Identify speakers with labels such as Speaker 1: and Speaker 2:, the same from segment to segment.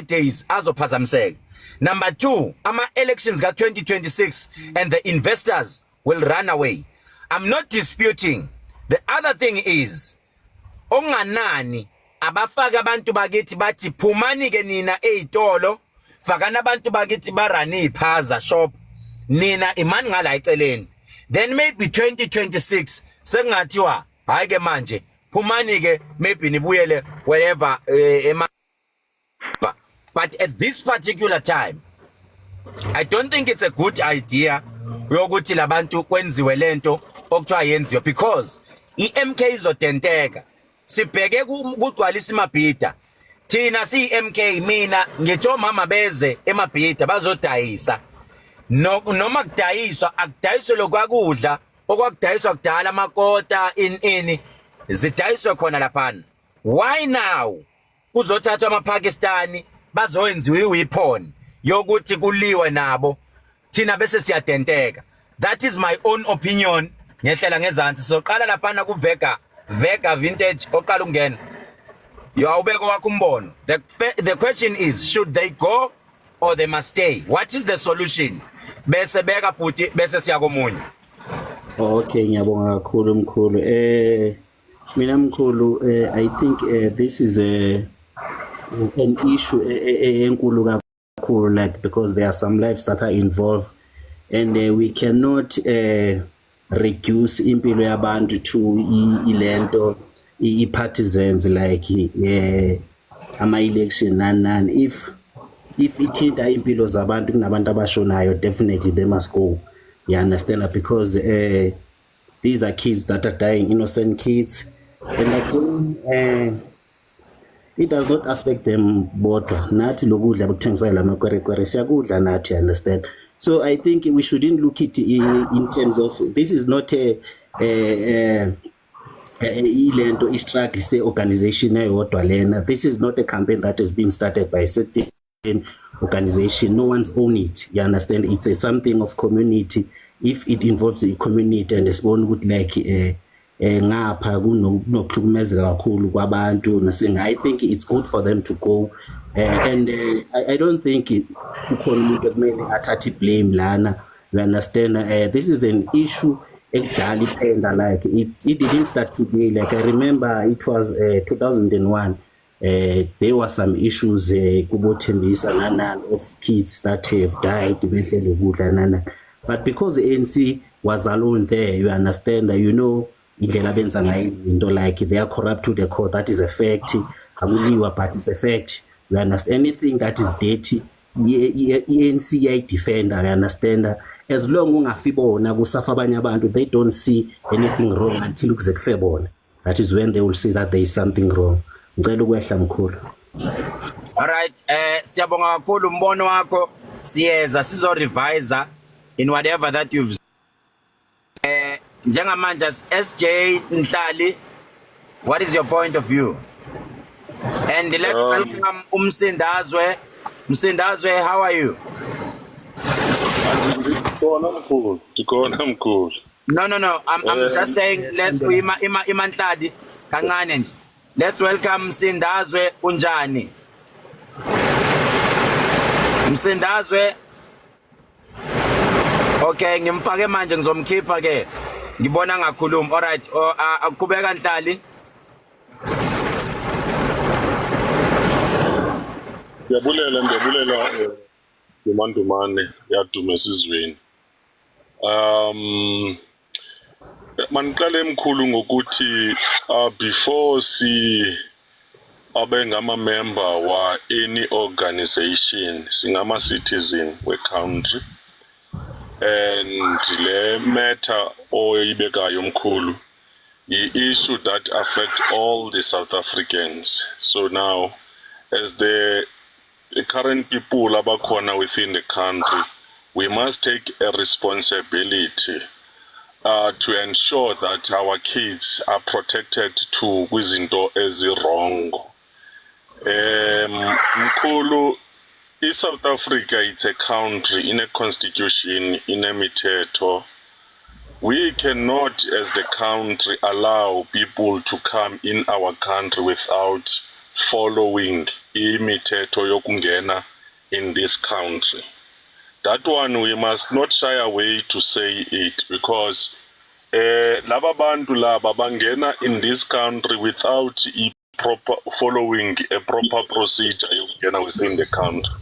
Speaker 1: holidays azophazamiseka. Number 2, ama-elections ka-2026 and the investors will run away. I'm not disputing. The other thing is, onganani abafaka abantu bakithi bathi phumani ke nina ey'tolo, fakana abantu bakithi barane iphaza shop, nina imani ngala eceleni. Then maybe 2026 sekungathiwa hayi ke manje phumani ke maybe nibuyele wherever but at this particular time I don't think it's a good idea yokuthi labantu kwenziwe lento okuthiwa yenziwe, because i-MK izodenteka. Sibheke kugcwalisa imabhida, thina siyi-MK, mina ngithi omama beze emabhida bazodayisa. Noma kudayiswa akudayiswe lokwakudla okwakudayiswa kudala, amakota ini zidayiswe khona laphana. Why now kuzothathwa amaPakistani bazowenziwa iweapon yokuthi kuliwe nabo, thina bese siyadenteka? That is my own opinion. Ngehlela ngezansi soqala laphana Vega Vintage oqala ungena. Yawubeka wakho umbono. The question is, should they go or they must stay? What is the solution? Bese beka bhuti bese siya komunye.
Speaker 2: Okay, ngiyabonga kakhulu mkhulu. Mina mkhulu, I think this is an issue enkulu kakhulu, like, because there are some lives that are involved, and we cannot reduce impilo yabantu to ilento i-partisans like ama-election nani. If ithinta impilo zabantu kunabantu abashonayo, definitely they must go. You understand? Because these are kids that are dying, innocent kids, and again it does not affect them bodwa. Nathi lokudla bekuthengiswa lamakwerekwere siyakudla nathi, understand? So I think we shouldn't look at it in terms of, this is not a struggle say organization eyodwa lena. This is not a campaign that has been started by a certain organization. No one's own it. You understand? It's something of community. If it involves the community and esibona ukuthi like ngapha kunokuhlukumezeka kakhulu kwabantu nasenga, I think it's good for them to go, and I don't think kukhona umuntu ekumele athathe blame lana. You understand? This is an issue ekudala iphenda, like it didn't start today. Like I remember it was 2001. There were some issues kubothembisa nana of kids that have died behlele ukudla nana, but because the ANC was alone there, you understand, you know, indlela benza ngayo izinto, like they are corrupt to the core. That is a fact. Akuliwa, but it's a fact. You understand? Anything that is dirty, ANC defender. You understand? As long ungafibona kusafa abanye abantu, they don't see anything wrong until kuze kufe bona. That is when they will see that there is something wrong. Ngicela ukwehla mkhulu.
Speaker 1: All right, siyabonga kakhulu umbono wakho. Siyeza sizo revise in whatever that you've njengamanje SJ Nhlali, what is your point of view? And let's welcome Msindazwe. Msindazwe, how are you?
Speaker 3: I'm cool.
Speaker 1: No. I'm just saying, let's Nhlali kancane nje. Let's welcome Msindazwe. Unjani? Msindazwe. Okay, ngimfake manje ngizomkhipha ke. Ngibona ngakhuluma. All right. Akubeka Nhlali.
Speaker 3: Ngiyabulela Dumandumane yaduma esizweni. Maniqale emkhulu ngokuthi before abe ngama member wa any organization, singama citizen we country, and le matter oyibekayo mkhulu i-issue that affect all the South Africans. So now, as the current people abakhona within the country, we must take a responsibility to ensure that our kids are protected to kwizinto ezi-wrong. Mkhulu, South Africa, it's a country in a constitution, in a mithetho. We cannot, as the country, allow people to come in our country without following imithetho yokungena in this country. That one we must not shy away to say it, because laba bantu laba bangena in this country without following a proper procedure yokungena within the country.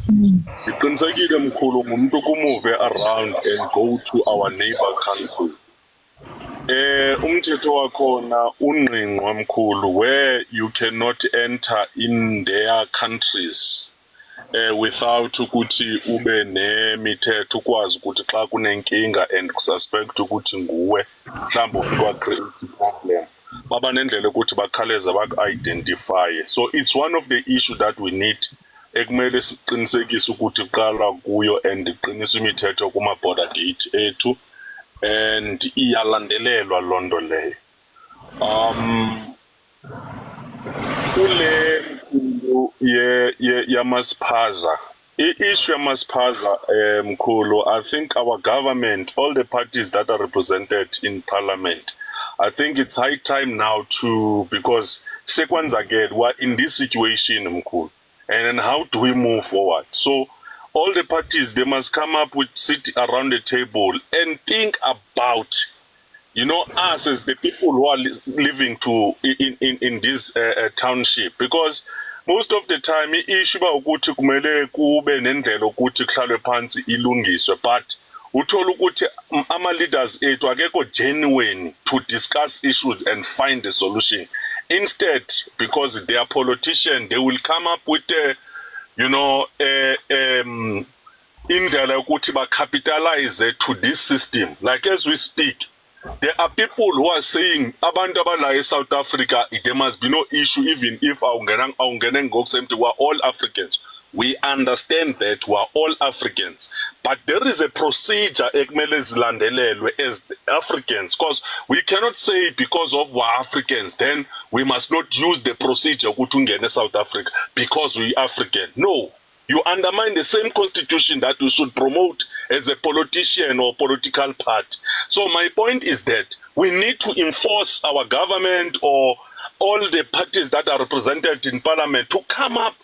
Speaker 3: Iqinisekile mkhulu ngumuntu kumove around and go to our neighbor country. Umthetho wakhona ungqingqwa mkhulu, where you cannot enter in their countries without ukuthi ube nemithetho ukwazi ukuthi xa kunenkinga and kususpect ukuthi nguwe mhlawumbe ufika create problem, baba nendlela ukuthi bakhaleza bak-identify. So it's one of the issue that we need ekumele siqinisekise ukuthi qala kuyo and iqinisa imithetho kuma-border gate ethu and iyalandelelwa londo leyo. Kule yamaspaza, issue yamaspaza mkhulu, I think our government, all the parties that are represented in parliament, I think it's high time now because sequence again, we're in this situation mkhulu, and then how do we move forward? So all the parties, they must come up with, sit around the table and think about, you know, us as the people who are living in this township, because most of the time issue ba ukuthi kumele kube nendlela ukuthi kuhlalwe phansi ilungiswe, but uthola ukuthi ama leaders ethu akekho genuine to discuss issues and find a solution. Instead, because they are politicians, they will come up with indlela yokuthi ba capitalize to this system. Like as we speak, there are people who are saying abantu abala eSouth Africa, there must be no issue even if awungena ngokusemthi, we are all Africans. We understand that we are all Africans, but there is a procedure ekumele zilandelelwe as Africans, because we cannot say because of we are Africans then we must not use the procedure ukuthi ungene South Africa because we are African. No. You undermine the same constitution that you should promote as a politician or political party. So my point is that we need to enforce our government or all the parties that are represented in parliament to come up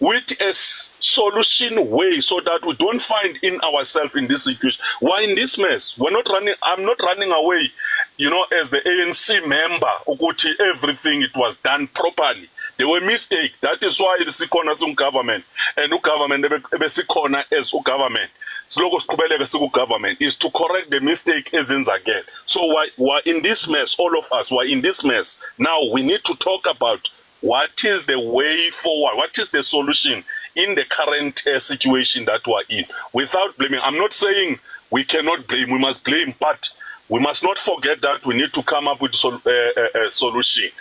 Speaker 3: with a solution way so that we don't find in ourselves in this situation. Why in this mess? We're not running, I'm not running away, you know, as the ANC member, ukuthi everything it was done properly. There were mistakes. That is why the Sikona is government and government Sikona as government. Slogo Skubele government is to correct the mistake as in again. So why in this mess, all of us were in this mess. Now we need to talk about what is the way forward, what is the solution in the current situation that we're in, without blaming. I'm not saying we cannot blame, we must blame, but we must not forget that we need to come up with a solution.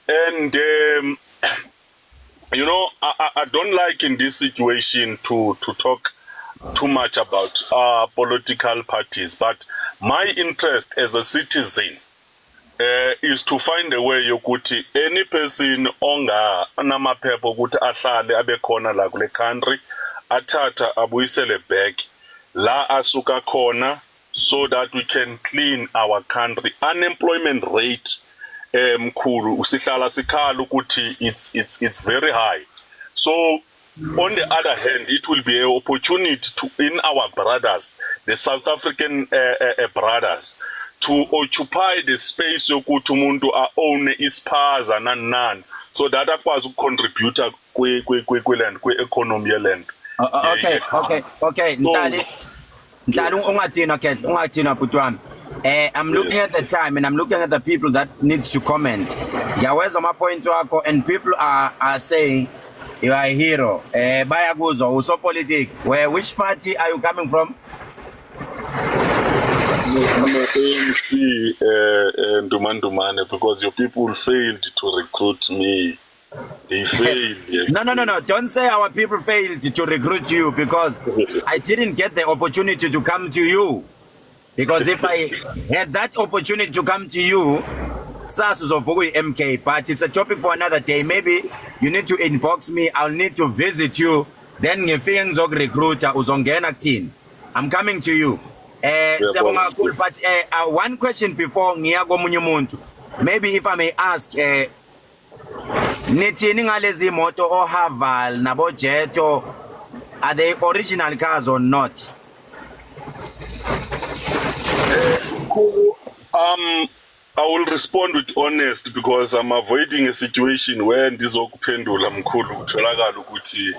Speaker 3: And you know, I don't like in this situation to talk too much about political parties, but my interest as a citizen is to find a way yokuthi any person onga anamaphepha ukuthi ahlale abekhona la kule country athatha abuyisele back la asuka khona, so that we can clean our country. Unemployment rate mkhulu usihlala sikhala ukuthi it's very high. So on the other hand, it will be an opportunity to in our brothers, the South African brothers, to occupy the space yokuthi umuntu own ispaza nan, so that akwazi ukucontribute kwiland kwi-economy yeland.
Speaker 1: Okay, Nhlali ungathina Kehle, ungathina bhuti wami. I'm looking at the time and I'm looking at the people that need to comment. Yawezwa ma points wakho, and people are saying you are a hero. Bayakuzwa uso politic. Which party are you coming from?
Speaker 3: ANC Ndumandumane, because your people failed to recruit me. They failed.
Speaker 1: No. Don't say our people failed to recruit you, because I didn't get the opportunity to come to you. Because if I had that opportunity to come to you, SAS is of MK, but it's a topic for another day. Maybe you need to inbox me. I'll need to visit you. Then recruiter I'm coming to you. But one question before Ngiago Munyu Muntu. Maybe if I may ask, Nithini ngalezi imoto oHaval nabo Jeto, are they original cars or not?
Speaker 3: I will respond with honest because I'm avoiding a situation where ndizokuphendula mkhulu kutholakala ukuthi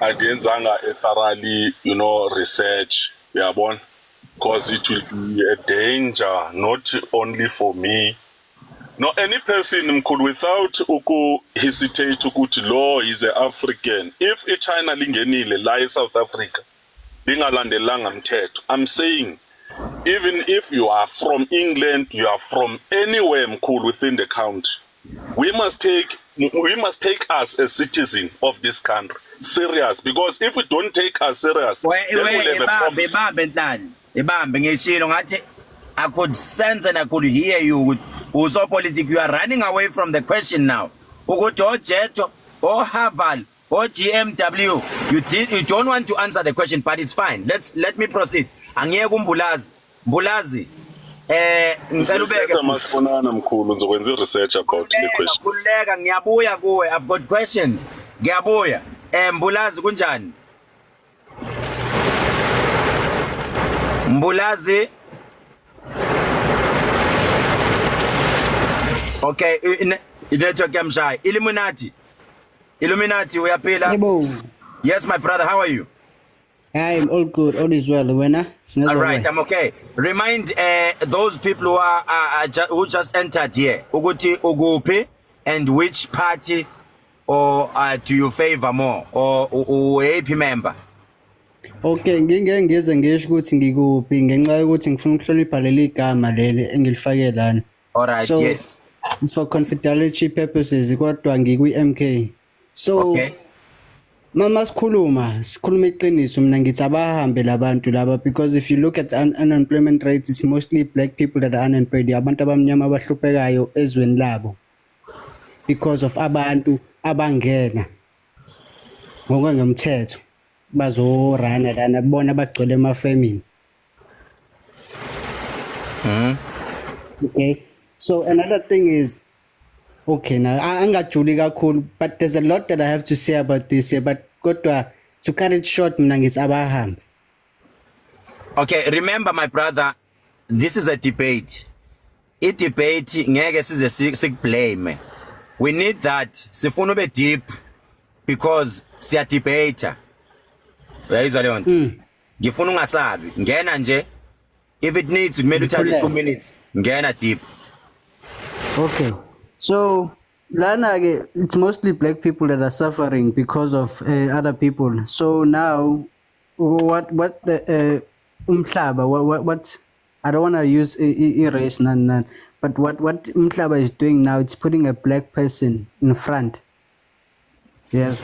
Speaker 3: andiyenzanga thoroughly research uyabona, because it will be a danger not only for me, no any person mkhulu, without hesitate ukuthi law is a African. If China lingenile la South Africa lingalandelanga mthetho, I'm saying even if you are from England, you are from anywhere mkhulu within the country, we must take us as citizen of this country serious, because if we don't take us serious, then we'll have a problem.
Speaker 1: I could sense and I could hear you. Also, politics, you are running away from the question now. Ugoto Jeto or Haval or GMW. You don't want to answer the question, but it's fine. Let me proceed. Angiyeke Mbulazi.
Speaker 3: Ngicela masifonana mkhulu uzokwenza research about the question.
Speaker 1: Kuleka ngiyabuya kuwe. I've got questions. Ngiyabuya. Mbulazi kunjani? Mbulazi. Okay, network yamshaya. Illuminati uyaphila?
Speaker 4: Yebo.
Speaker 1: Yes, my brother, how are you?
Speaker 4: I'm all good, all is well. Wena?
Speaker 1: All right, I'm okay. Remind those people who just entered here, ukuthi ukuphi and which party or do you favor more or AP member?
Speaker 4: Okay, ngingeze ngisho ukuthi ngikuphi ngenxa yokuthi ngifuna ukuhlonipha leli igama leli engilifake lana.
Speaker 1: All right,
Speaker 4: so,
Speaker 1: yes.
Speaker 4: It's for confidentiality purposes kodwa ngikwi MK. So
Speaker 1: Okay.
Speaker 4: Mama sikhuluma iqiniso mina ngithi abahambe labantu laba, because if you look at unemployment rates, it's mostly black people that are unemployed, abantu abamnyama abahluphekayo ezweni labo because of abantu abangena ngokungemthetho bazorana lana bona bagcwele emafemini. Okay, so another thing is, okay, now angajuli kakhulu, but there's a lot that I have to say about this here, but kodwa to cut it short mina ngithi abahambe.
Speaker 1: Okay, remember my brother, this is a debate. I-debate ngeke size sikublame. We need that. Sifuna ube deep because siya debate. Uyayizwa leyo nto? Ngifuna ungasabi. Ngena nje. If it needs kumele uthathe 2 minutes. Ngena deep.
Speaker 4: Okay. So lana ke it's mostly black people that are suffering because of other people. So now what the umhlaba what I don't want to use race none, but what umhlaba is doing now, it's putting a black person in front. Yes.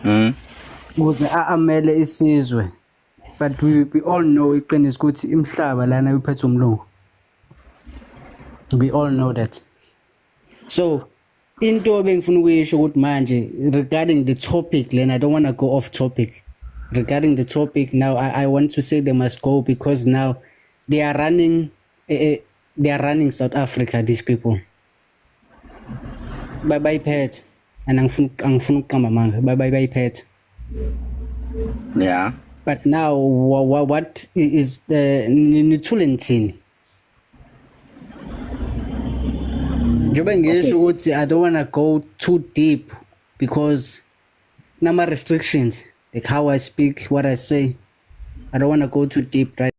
Speaker 4: Ukuze amele isizwe. But we all know iqiniso ukuthi imhlaba lana uyiphethe umlungu. We all know that. So into bengifuna ukuyisho ukuthi manje regarding the topic, then I don't want to go off topic. Regarding the topic now, I want to say they must go because now they are running South Africa, these people. Bye pet. And angifuna ukuqamba manga. Bye pet.
Speaker 1: Yeah.
Speaker 4: But now what is the nithulentini? Okay. I don't want to go too deep because number restrictions, like how I speak, what I say. I don't want to go too deep right.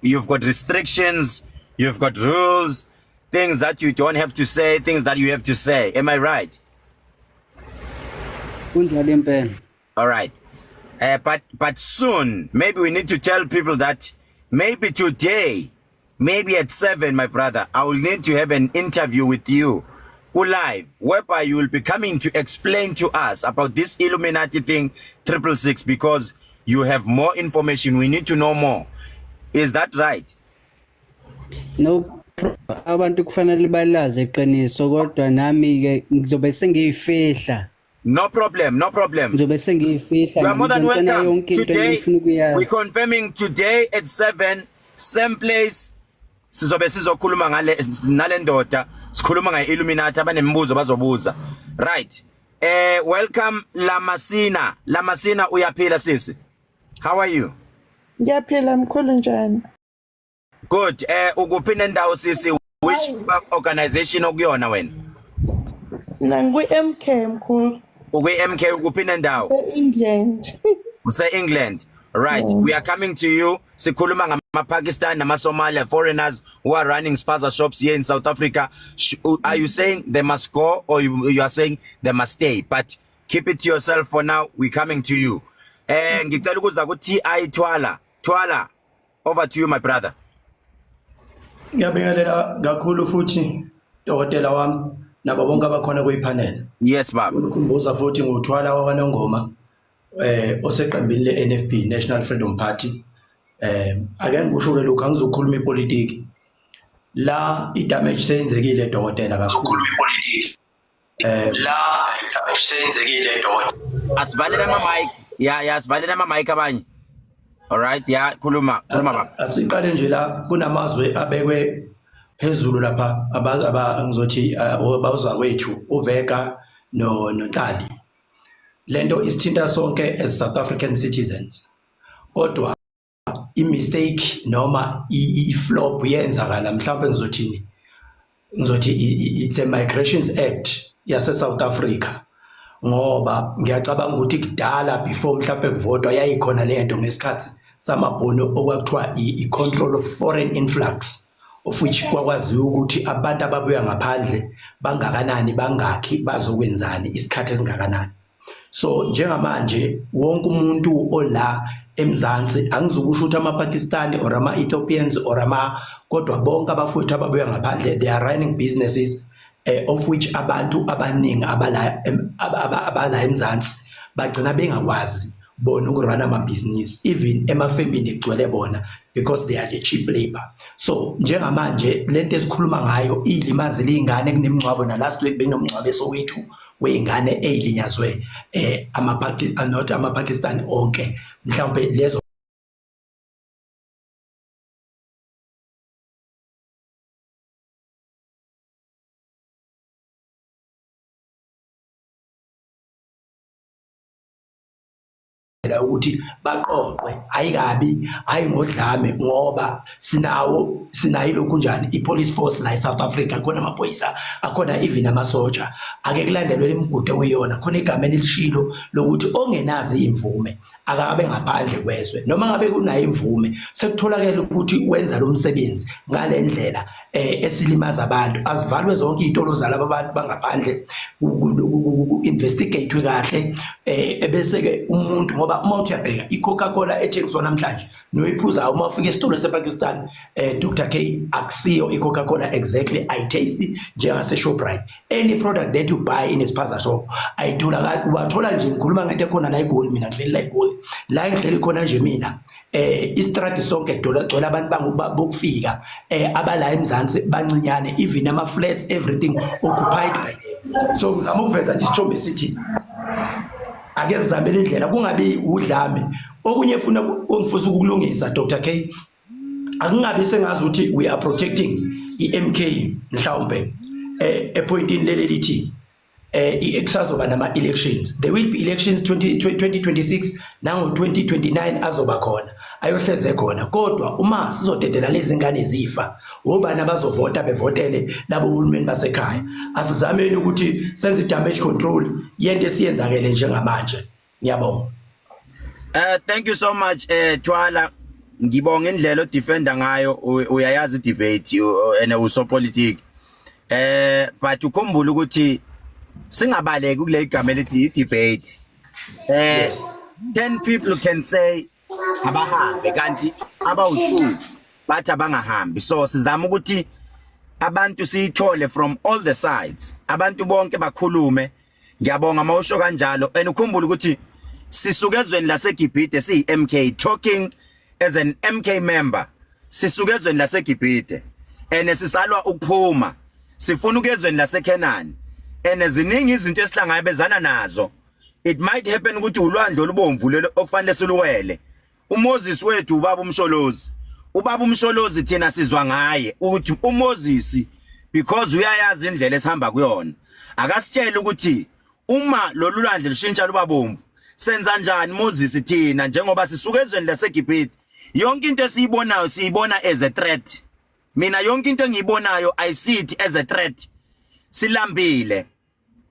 Speaker 1: You've got restrictions, you've got rules, things that you don't have to say, things that you have to say. Am I right? All right. But soon, maybe we need to tell people that maybe today, maybe at 7, my brother, I will need to have an interview with you, live, whereby you will be coming to explain to us about this Illuminati thing, 666, because you have more information. We need to know more. Is that right?
Speaker 4: No, abantu kufanele balazi iqiniso kodwa nami ke ngizobe sengiyifihla
Speaker 1: No problem, no problem.
Speaker 4: Ngizobe sengiyifihla
Speaker 1: You are more than
Speaker 4: ngizotshena
Speaker 1: welcome.
Speaker 4: yonke into
Speaker 1: Today,
Speaker 4: engifuna
Speaker 1: we're
Speaker 4: ukuyazi.
Speaker 1: confirming today at 7, same place. Sizobe sizokhuluma nale ndoda, sikhuluma nge-Illuminati abanemibuzo bazobuza. Right. Welcome Lamasina. Lamasina uyaphila sisi. How are you?
Speaker 5: Ngiyaphila mkhulu njani?
Speaker 1: Good. Ukuphi nendawo sisi? Which organization okuyona wena?
Speaker 5: Nangu-MK mkhulu.
Speaker 1: Ukwi-MK ukuphi nendawo?
Speaker 5: E-England.
Speaker 1: England. Right. We are coming to you. Sikhuluma ngama-Pakistan nama-Somalia foreigners who are running spaza shops here in South Africa. Are you saying they must go or you are saying they must stay? But keep it to yourself for now. We're coming to you. Ngicela ukuza ku-TI Twala. Twala, over to you, my brother.
Speaker 6: Ngiyabingelela kakhulu futhi dokotela wami nabo bonke abakhona kwipanel.
Speaker 1: Yes, baba.
Speaker 6: Ukukhumbuza futhi ngothwala waNongoma oseqembini le-NFP National Freedom Party. Ake ngisho ke lokho angizokhuluma ipolitiki. La idamage seyenzekile dokotela kakhulu. La idamage seyenzekile dokotela.
Speaker 1: Asivalele ama-mic. Yeah, asivalele ama-mic abanye. All right, yeah, khuluma baba.
Speaker 6: Asiqale nje la kunamazwe abekwe phezulu lapha ngizothi bawuza kwethu uVeka noNtali. Lento isithinta sonke as South African citizens. Kodwa i-mistake noma i-flop yenzakala mhlawumbe ngizothi it's a Migrations Act yase South Africa. Ngoba ngiyacabanga ukuthi kudala before mhlawumbe kuvotwa yayikhona lento ngesikhathi samabhono okwakuthiwa i-control of foreign influx, of which kwakwaziwa ukuthi abantu ababuya ngaphandle bangakanani bangakhi bazokwenzani isikhathi esingakanani. So njengamanje wonke umuntu ola eMzansi angizokusho ukuthi ama-Pakistani or ama-Ethiopians or kodwa bonke abafowethu ababuya ngaphandle they are running businesses of which abantu abaningi abala eMzansi bagcina bengakwazi bona ukurana amabhizinisi even emafemini egcwele bona because they are the cheap labor. So njengamanje lento esikhuluma ngayo ilimazi lingane kunemncwabo na last week bekunomncwabo eSoweto weingane ezilinyazwe ama-Pakistan onke mhlawumbe lezo ukuthi baqoqwe ayikabi hayi ngodlame ngoba sinayo lokhu njani ipolice force la eSouth Africa khona amaphoyisa akhona even amasoja ake kulandelwe imigudu okuyona khona igama elishilo lokuthi ongenazi imvume akabe ngaphandle kwezwe noma ngabe kunayo imvume sekutholakala ukuthi wenza lo msebenzi ngale ndlela esilimaza abantu azivalwe zonke izitolo zalabo abantu bangaphandle investigate kahle ebese ke umuntu ngoba uma uthi uyabheka iCoca-Cola ethengiswa namhlanje noyiphuza uma ufika esitolo sePakistan Dr K akusiyo iCoca-Cola exactly I taste njengase Shoprite any product that you buy in a spaza shop ayitholakala ubathola nje ngikhuluma ngento ekhona la eGoli mina ngidlela la eGoli la ngihleli khona nje mina istrati sonke gcwele abantu bokufika abala eMzansi bancinyane even ama flats everything occupied by them. So ngizama ukuveza nje isithombe sithi ake sizamele indlela kungabi udlame okunye funa ongifisa ukulungisa Dr K akungabi sengazi ukuthi we are protecting iMK mhlawumbe epointini lelithi ikusazoba nama elections there will be elections 2026 nango 2029 azoba khona ayohleze khona kodwa uma sizodedela lezi ngane ezifa obani abazovota bevotele labo uhulumeni basekhaya asizameni ukuthi senze damage control yento esiyenzakele njengamanje ngiyabonga.
Speaker 1: Thank you so much Twala, ngibonga indlela odefenda ngayo uyayazi debate and usopolitiki but ukhumbula ukuthi singabaleki kule igama elithi debate 10 people can say abahambe kanti abawu2 bathi abangahambi so sizama ukuthi abantu siyithole from all the sides abantu bonke bakhulume ngiyabonga mawusho kanjalo and ukhumbula ukuthi sisukezweni laseGibhide siyi-MK talking as an MK member sisukezweni laseGibhide and sisalwa ukuphuma sifuna ukezweni laseKenani eziningi izinto esihlangabezana nazo. It might happen ukuthi ulwandle olubomvu lelo okufanele siluwele. uMoses wethu ubaba umsholozi. Ubaba umsholozi thina sizwa ngaye ukuthi uMoses because uyayazi indlela esihamba kuyona. Akasitshela ukuthi uma lolu lwandle lushintsha luba bomvu senza njani Moses thina njengoba sisuke ezweni laseGibhithe. Yonke into esiyibonayo siyibona as a threat. Mina yonke into engiyibonayo I see it as a threat. Silambile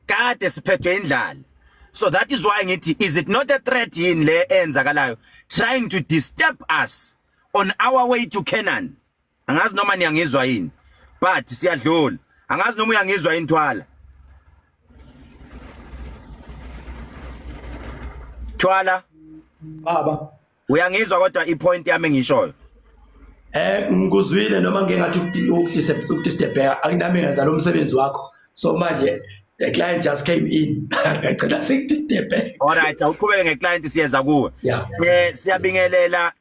Speaker 1: kade siphethwe indlala. So that is why ngithi is it not a threat yini le enzakalayo trying to disturb us on our way to Canaan. Angazi noma niyangizwa yini but siyadlula. Angazi noma uyangizwa yini Thwala. Thwala
Speaker 6: baba
Speaker 1: uyangizwa kodwa ipoint yami ngishoyo.
Speaker 6: Ngikuzwile noma ngeke ngathi ukudisturba akunami ngenza lo msebenzi wakho. So manje the client just came in. Ngicela sikudisturbe.
Speaker 1: Alright, awuqhubeke ngeclient siyeza kuwe.
Speaker 6: Yeah.
Speaker 1: Siyabingelela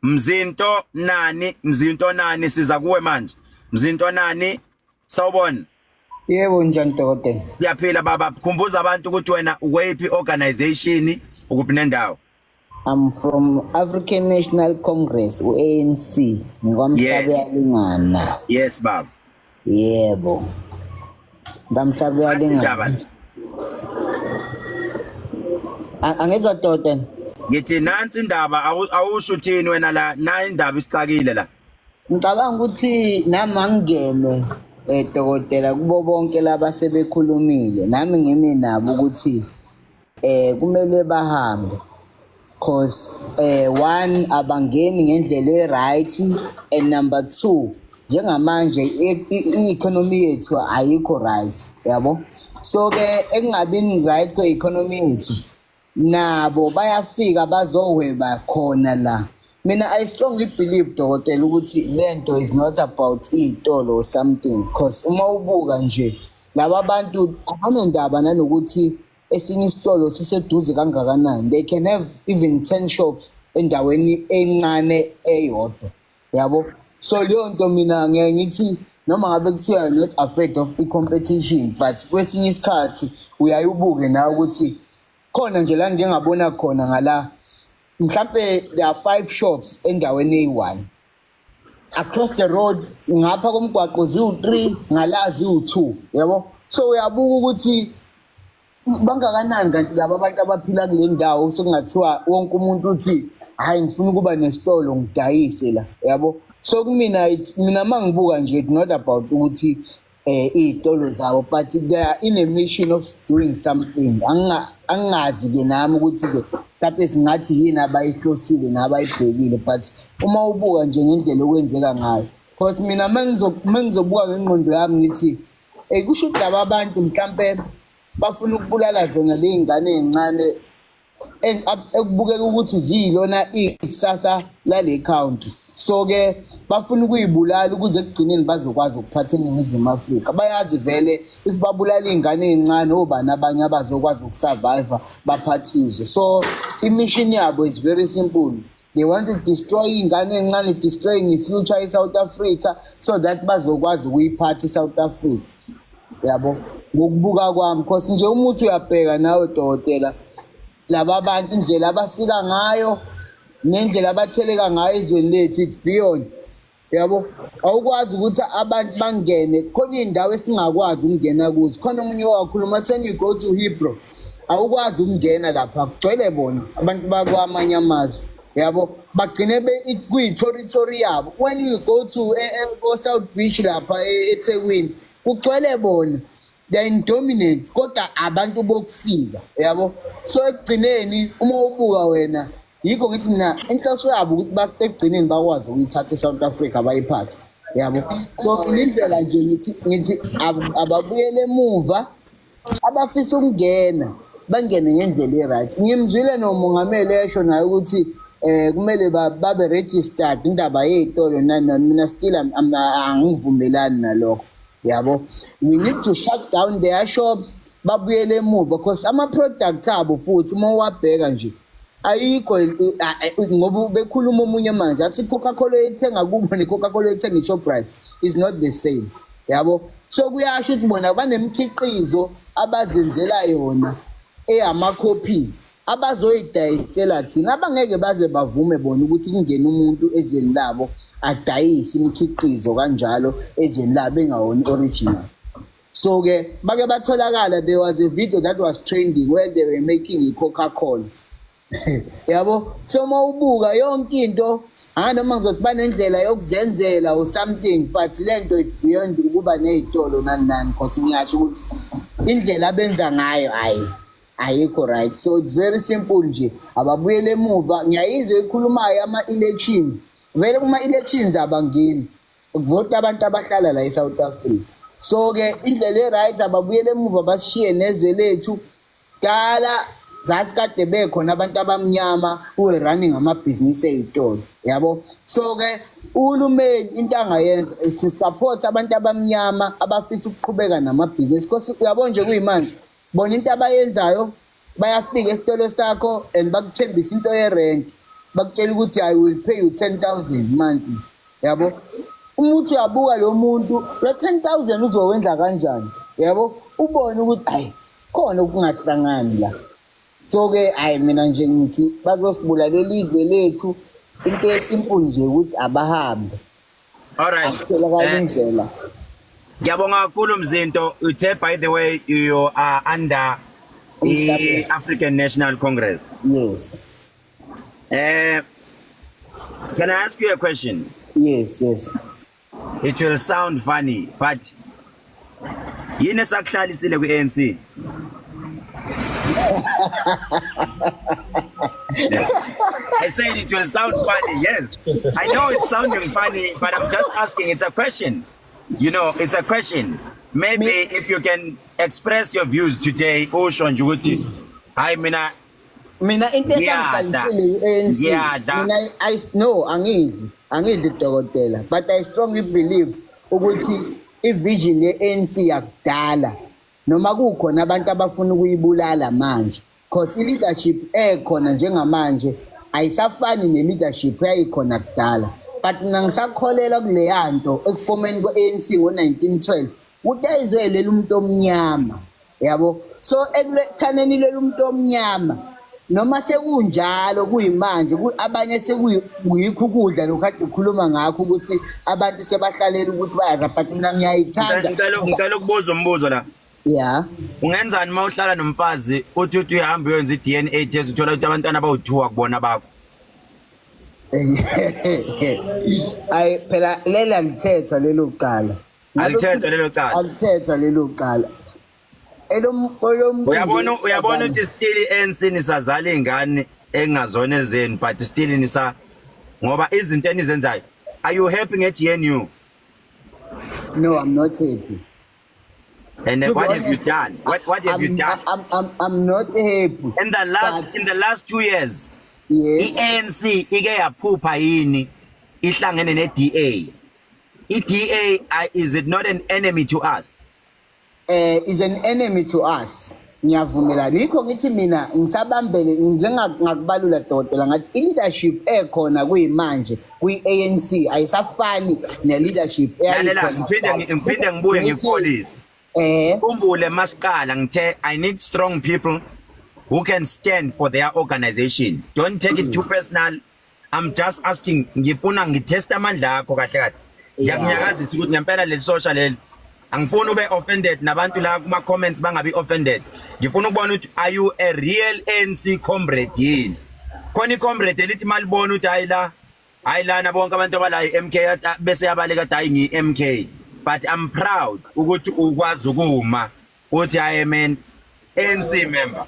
Speaker 1: Mzinto nani siza kuwe manje. Mzinto nani sawubona.
Speaker 7: Yebo njani dokotela?
Speaker 1: Siyaphila baba, khumbuza abantu ukuthi wena uwephi organization ukuphi nendawo.
Speaker 7: I'm from African National Congress, ANC. Ngomhlabe yalingana.
Speaker 1: Yes baba.
Speaker 7: Yebo. Ngamhlabe yalingana. Angezwa dokotela?
Speaker 1: Ngithi nansi indaba awusho uthini wena la na indaba isixakile la.
Speaker 7: Ngicabanga ukuthi nami angene dokotela kubo bonke laba sebekhulumile nami ngimi nabo ukuthi kumele bahambe cause one abangeni ngendlela right and number 2 njengamanje i-economy yethu ayikho right yabo so ke ekungabini right kwe-economy yethu nabo bayafika bazohweba khona la. Mina I strongly believe dokotela ukuthi lento is not about itolo or something because uma ubuka nje laba bantu abanendaba nanokuthi esinye isitolo siseduze kangakanani. They can have even 10 shops endaweni encane eyodwa yabo. So leyo nto mina ngeke ngithi noma ngabe kuthiwa you're not afraid of the competition but kwesinye isikhathi uyayibuke nawe ukuthi khona nje la ngiyengabona khona ngala mhlambe there are 5 shops endaweni eyi1 across the road ngapha komgwaqo ziwu3 ngalazi u2 yabo. So uyabuka ukuthi bangakanani kanti laba abantu abaphila kule ndawo sokungathiwa wonke umuntu uthi hayi ngifuna ukuba nesitolo ngidayise la yabo. So mina mangibuka nje it's not about ukuthi izitolo zabo but they are in a mission of doing something. Angazi ke nami ukuthi ke lapho singathi yini abayihlosile nabayibhekile but uma ubuka nje ngendlela okwenzeka ngayo because mina mengizobuka ngengqondo yami ngithi kusho ukuthi laba bantu mhlambe bafuna ukubulala zona le ingane ezincane ekubukeka ukuthi ziyilona ikusasa lale county. So ke bafuna ukuyibulala ukuze kugcineni bazokwazi ukuphatha eNingizimu Afrika. Bayazi vele if babulala izingane ezincane obani abanye abazokwazi ukusurvive baphathizwe. So imission yabo is very simple. They want to destroy izingane ezincane, destroying the future in South Africa so that bazokwazi ukuyiphatha iSouth Africa. Yabo ngokubuka kwami because nje umuntu uyabheka nawe dokotela laba bantu indlela abafika ngayo nendlela abatheleka ngayo ezweni lethu it's beyond yabo. Awukwazi ukuthi abantu bangene khona indawo esingakwazi ukungena kuzo. Khona umunye wakhuluma when you go to Hebrew awukwazi ukungena lapha kugcwele bona abantu bakwamanye amazwe yabo bagcine kuyi-territory yabo. When you go to South Beach lapha eThekwini kugcwele bona they in dominance kodwa abantu bokufika yabo. So ekugcineni uma ubuka wena yikho ngithi mina inhloso yabo ukuthi ekugcineni bakwazi ukuyithatha eSouth Africa bayiphathe yabo. So indlela nje ngithi ababuyele emuva abafisa ukungena bangene ngendlela eright. Ngimzwile nomongameli esho naye ukuthi kumele babe registered indaba yezitolo mina still angivumelani nalokho yabo. We need to shut down their shops babuyele emuva because ama products abo futhi uma wabheka nje ayikho ngoba bekhuluma omunye manje athi Coca-Cola ethenga kubo neCoca-Cola ethenga eShoprite is not the same yabo. so kuyasho ukuthi bona banemkhiqizo abazenzela yona ama copies abazoyidayisela thina abangeke baze bavume bona ukuthi kungena umuntu ezweni labo adayise imikhiqizo kanjalo ezweni labo engawona original. So ke bake batholakala, there was a video that was trending where they were making Coca-Cola. Yabo, so mawubuka yonke into noma ngizothi banendlela yokuzenzela or something, but lento it's beyond ukuba nezitolo nani because ngiyasho ukuthi indlela abenza ngayo ayikho right. So it's very simple nje, ababuyele emuva. Ngiyayizwa ekhulumayo ama-elections, vele kuma-elections abangeni ukuvota abantu abahlala la eSouth Africa. So ke indlela e-right ababuyele emuva bashiye nezwe lethu. Dala zazi kade bekhona abantu abamnyama who running amabhizinisi ey'tolo, yabo. So ke uhulumeni into angayenza support abantu abamnyama abafisa ukuqhubeka namabhizinisi, because uyabo nje kuyimanje bona into abayenzayo, bayafika esitolo sakho and bakuthembisa into ye-rent, bakutshela ukuthi I will pay you 10,000 monthly, yabo. Umuntu uyabuka lo muntu le 10,000 uzowenza kanjani, yabo, ubone ukuthi khona okungahlangani la. So ke mina nje ngithi bazosibulalela izwe lethu, into esimple nje ukuthi abahambe.
Speaker 1: All right.
Speaker 7: Indlela.
Speaker 1: Ngiyabonga kakhulu Mzinto. Uthe by the way you are under the African National Congress.
Speaker 7: Yes.
Speaker 1: Can I ask you a question?
Speaker 7: Yes.
Speaker 1: It will sound funny, but yini sakuhlalisile ku-ANC? I said it will sound funny, yes. I know it's sounding funny, but I'm just asking. It's a question. You know, it's a question. Maybe if you can express your views today, Oshon Juguti.
Speaker 7: Mina into esangihlalisile ANC. Mina angidli dokotela, but I strongly believe ukuthi ivision ye-ANC yakudala noma kukhona abantu abafuna ukuyibulala manje, because i-leadership ekhona njengamanje ayisafani ne-leadership yayikhona kudala. But mina ngisakholela kuleya nto ekufomeni kwe-ANC ngo-1912 ukuthi ayizwelela umuntu omnyama, yabo. So ekulekuthaneni lelo umuntu omnyama noma sekunjalo kuyimanje abanye sekuyikho ukudla lokho kade ukhuluma ngakho ukuthi abantu sebahlalela ukuthi bayadla, but mina ngiyayithanda.
Speaker 1: Ngicela ukubuza umbuzo la.
Speaker 7: Yeah.
Speaker 1: Ungenzani uma uhlala nomfazi uthi uyahamba uyenza i-DNA test uthola ukuthi abantwana bawuthuwa kubona bakho?
Speaker 7: Phela lela lithetha lelo cala. Alithetha lelo cala.
Speaker 1: Uyabona ukuthi still ANC nisazala ingane engazona ezeni, but still nisa ngoba izinto enizenzayo. Are you happy nge-GNU?
Speaker 7: No, I'm not happy.
Speaker 1: And what have you done? What have you done?
Speaker 7: I'm not happy.
Speaker 1: In the last 2 years,
Speaker 7: yes,
Speaker 1: i-ANC ike yaphupha yini ihlangene ne-DA? I-DA is it not an enemy to us?
Speaker 7: Is an enemy to us. Ngiyavumela nikho ngithi mina ngisabambele njengakubalula dokotela ngathi i-leadership ekhona kuyimanje kwi-ANC ayisafani ne-leadership
Speaker 1: eyayikhona. Ngiphinde ngibuye ngipolice. Kumbule masiqala ngithe I need strong people who can stand for their organization. Don't take it too personal. I'm just asking, ngifuna ngitest amandla akho kahle kahle. Ngiyakunyakazisa ukuthi ngempela le social leli angifuni ube offended nabantu la kuma comments bangabi offended. Ngifuna ukubona ukuthi are you a real ANC comrade yini? Khona i-comrade elithi malibona ukuthi hayi lana bonke abantu abala i-MK bese yabaleka hayi ngi-MK. But I'm proud ukuthi ukwazi ukuma ukuthi I am an ANC member.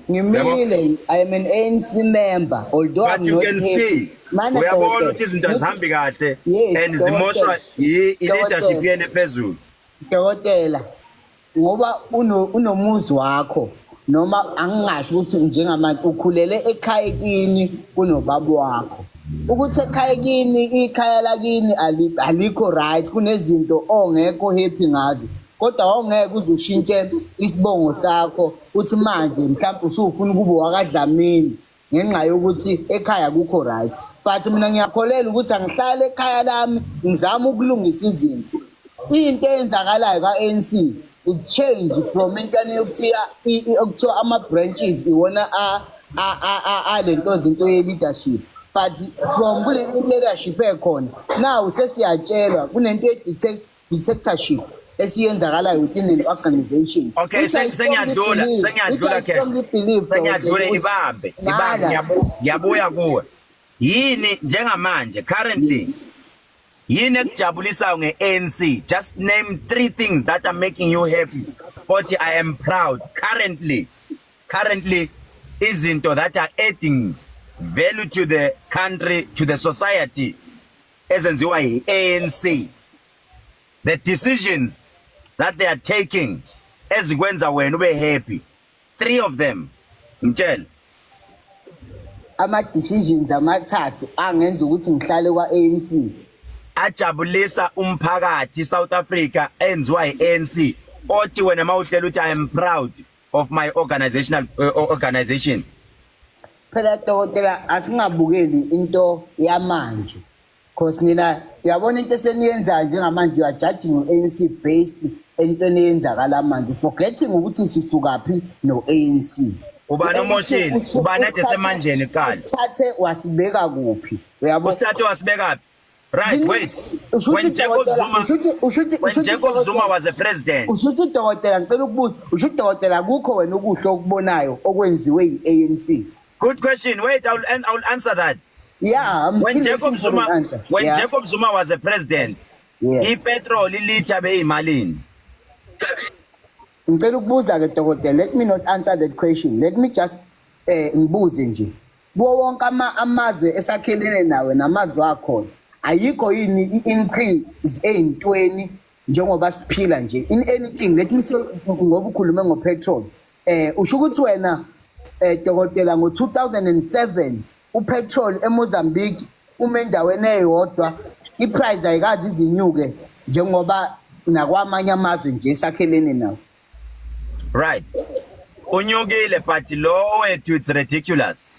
Speaker 7: Ngimile, I am an ANC member, although
Speaker 1: but
Speaker 7: I'm
Speaker 1: you
Speaker 7: not
Speaker 1: can see uyabona ukuthi izinto zihambi kahle and zimoshwa i-leadership yene phezulu.
Speaker 7: Dokotela, ngoba unomuzi wakho noma angingasho ukuthi njengamanje ukhulele ekhaya kini kunobaba wakho. Ukuthi ekhaya kini ikhaya lakini alikho right, kunezinto ongekho happy ngazo. Kodwa awungeke uzushintshe isibongo sakho uthi manje mhlawumbe usufuna ukuba wakadlamini ngenxa yokuthi ekhaya kukho right. But mina ngiyakholela ukuthi angihlale ekhaya lami ngizama ukulungisa izinto. into eyenzakalayo ka-ANC it change from intwana yokuthiwa ama-branches iwona alento zinto ye-leadership but from kule leadership ekhona now sesiyatshelwa kunento ye-dictatorship esiyenzakalayo within an organization.
Speaker 1: Okay, sengiyadlula ibambe ngiyabuya kuwe. Yini njengamanje currently yini ekujabulisayo nge-ANC? Just name 3 things that are making you happy. But I am proud currently izinto that are adding value to the country, to the society ezenziwa yi-ANC. The decisions that they are taking ezikwenza wena ube happy. 3 of them. Mtshela.
Speaker 7: Ama-decisions amathathu angenza ukuthi ngihlale kwa-ANC.
Speaker 1: Ajabulisa umphakathi South Africa enziwa yi-ANC. Othi wena mawuhlela uthi I am proud of my organization.
Speaker 7: Phela dokotela asingabukeli into yamanje. Because nina yabona into eseniyenzayo njengamanje you are judging ANC based entweni eyenzakala manje forgetting ukuthi sisukaphi no-ANC.
Speaker 1: Ubani uMoshini? Ubani ade semanjeni qala?
Speaker 7: Usithathe wasibeka kuphi? Uyabo?
Speaker 1: Usithathe wasibeka. Right, wait. When Jacob Zuma was a president.
Speaker 7: Ushuthi dokotela ngicela ukubuza, ushuthi dokotela kukho wena ukuhle okubonayo okwenziwe yi-ANC.
Speaker 1: Good question. Wait, I'll answer that.
Speaker 7: Yeah, I'm
Speaker 1: when
Speaker 7: still
Speaker 1: Jacob
Speaker 7: waiting for an answer.
Speaker 1: Jacob Zuma was a president,
Speaker 7: yes.
Speaker 1: I-petrol ilitha beyimalini.
Speaker 7: Ngicela ukubuza ke dokotela, let me not answer that question. Let me just ngibuze nje. Kuwo wonke amazwe esakhelene nawe namazwe akhona. Ayikho yini i-increase eyintweni njengoba siphila nje in anything. Let me say ngoba ukhulume ngopetrol. Usho ukuthi wena dokotela ngo-2007 upetrol eMozambique umendaweni eyodwa iprice ayikazi izinyuke njengoba nakwamanye amazwe nje esakhelene nawo.
Speaker 1: Right. Unyukile but lo wethu it's ridiculous.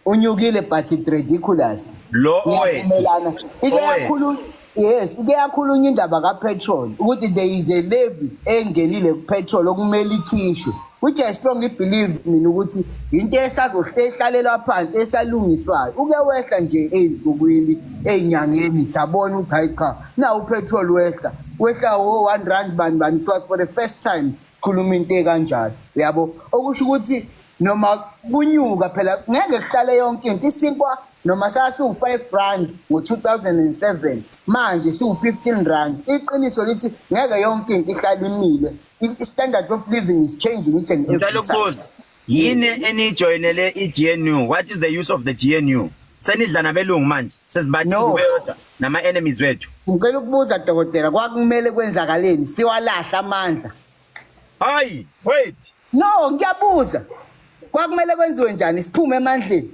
Speaker 7: Unyukile but it's ridiculous.
Speaker 1: Lo wethu.
Speaker 7: Yes, ike yakhulunywa indaba kapetrol ukuthi there is a levy engenile kupetrol okumele ikhishwe, which I strongly believe mina ukuthi into esazohlalelwa phansi esalungiswayo uke wehla nje ey'nsukwini ey'nyangeni sabona ukuthi hayi cha na upetrol wehla wo-R1 bani it was for the first time sikhuluma into ekanjalo yabo, okusho ukuthi noma kunyuka phela ngeke kuhlale yonke into isinkwa noma sasiwu-R5 ngo-2007 manje siwu-R15. Iqiniso lithi ngeke yonke into ihlale imile. I-standard of living is changing each and every time.
Speaker 1: Yini enijoyinele i-GNU? What is the use of the GNU? Senidla nabelungu manje sesibathi kubeyodwa nama-enemies wethu.
Speaker 7: Ngicela ukubuza dokotela, kwakumele kwenzakaleni siwalahla amandla?
Speaker 1: Hayi, wait.
Speaker 7: No, ngiyabuza. Kwakumele kwenziwe njani siphume emandleni?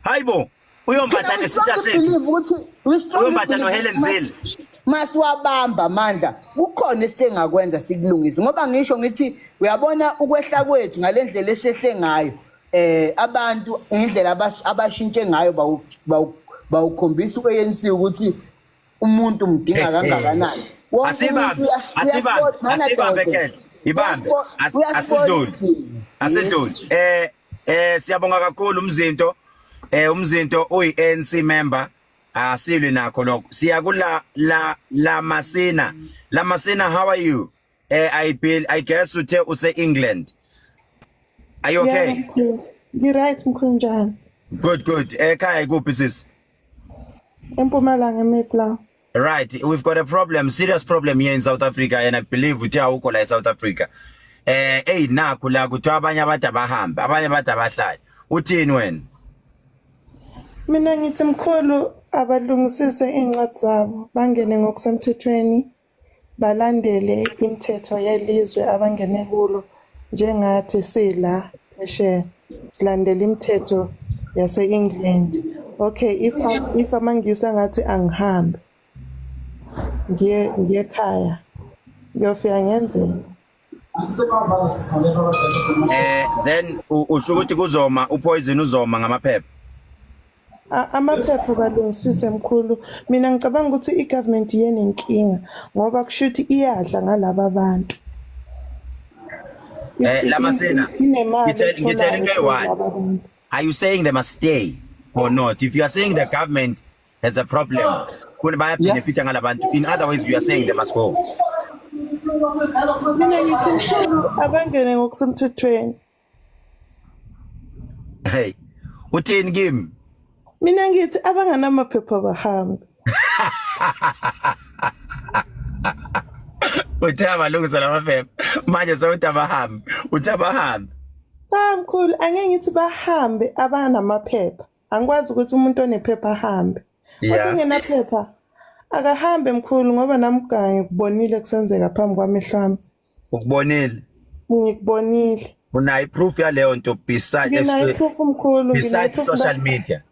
Speaker 1: Hayibo, uyombatha nesitsha sethu. Uyombatha noHelen Zille.
Speaker 7: Masiwabamba amandla. Kukhona esingakwenza sikulungise. Ngoba ngisho ngithi uyabona ukwehla kwethu ngalendlela esehle ngayo. Abantu indlela abashintshe ngayo bawukhombisa ku-ANC ukuthi umuntu mdinga kangakanani.
Speaker 1: Asidluli. Siyabonga kakhulu umzinto. Umzinto uyi-ANC member. Asilwe nakho lokho. Siya kula la Masina. La Masina, how are you? I guess use England. Are you okay?
Speaker 5: Yeah, right mkhonjana.
Speaker 1: Good. Ekhaya kuphi sis?
Speaker 5: Empumalanga Mayflower.
Speaker 1: Right, we've got a problem, serious problem here in South Africa, and I believe uthi awukho la eSouth Africa. Nakho la kuthiwa abanye abantu abahamba, abanye abantu abahlali. Uthini wena?
Speaker 5: Mina ngithi mkhulu abalungisise incwadi zabo bangene ngokusemthethweni balandele imithetho yelizwe abangene kulo njengathi sila phesheya silandele imithetho yase-England. Okay, if amangisa ngathi angihambe ngiye ekhaya ngiyofika ngenzeni.
Speaker 1: Then usho ukuthi kuzoma upoison uzoma ngamaphepha.
Speaker 5: amaphepha balungisise mkhulu. Mina ngicabanga ukuthi i-government yenenkinga ngoba kusho ukuthi iyadla ngalaba bantu.
Speaker 1: Lamasena, ngitshela into eyi-one. Are you saying they must stay or not? If you are saying the government has a problem, bayabhenefitha ngalabantu. In other words, you are saying they must go.
Speaker 5: Mina ngithi mkhulu abangene ngokusemthethweni.
Speaker 1: Hey, uthini kimi?
Speaker 5: Mina ngithi abanganamaphepha bahambe.
Speaker 1: Uthaba lungisela lamaphepha. Manje sewuthi abahambe. Uthi abahambe.
Speaker 5: Cha mkhulu, angeke ngithi bahambe abanamaphepha. Angikwazi ukuthi umuntu onephepha ahambe. Kodwa ungenaphepha akahambe mkhulu ngoba namganga ngikubonile kusenzeka phambi kwamehlo ami.
Speaker 1: Ukubonile?
Speaker 5: Ngikubonile.
Speaker 1: Unayi proof yaleyo nto besides social media.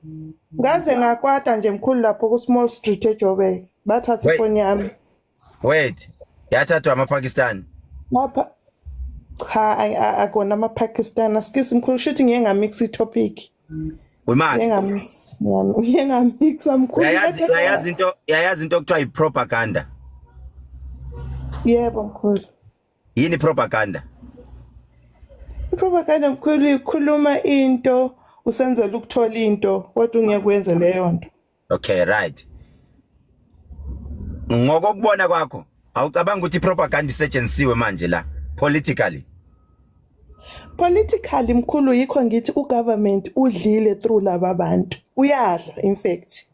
Speaker 5: Ngaze ngakwata nje mkhulu lapho ku Small Street eJoburg. Bathatha ifoni yami.
Speaker 1: Wait. Yathathwa amaPakistan.
Speaker 5: Lapha cha akona amaPakistan. Asikisi mkhulu shuthi ngeke ngamix itopic.
Speaker 1: Wemali.
Speaker 5: Ngeke ngamix mkhulu.
Speaker 1: Yayazi into okuthiwa i-propaganda.
Speaker 5: Yebo mkhulu.
Speaker 1: Yini propaganda?
Speaker 5: Propaganda mkhulu ikhuluma into usenzela ukuthola into kodwa ungekwenza leyo nto.
Speaker 1: Okay, right. Ngokubona kwakho awucabanga ukuthi propaganda isetshenzisiwe manje la politically?
Speaker 5: Politically mkhulu yikho ngithi ugovernment udlile through laba bantu. Uyadla in fact.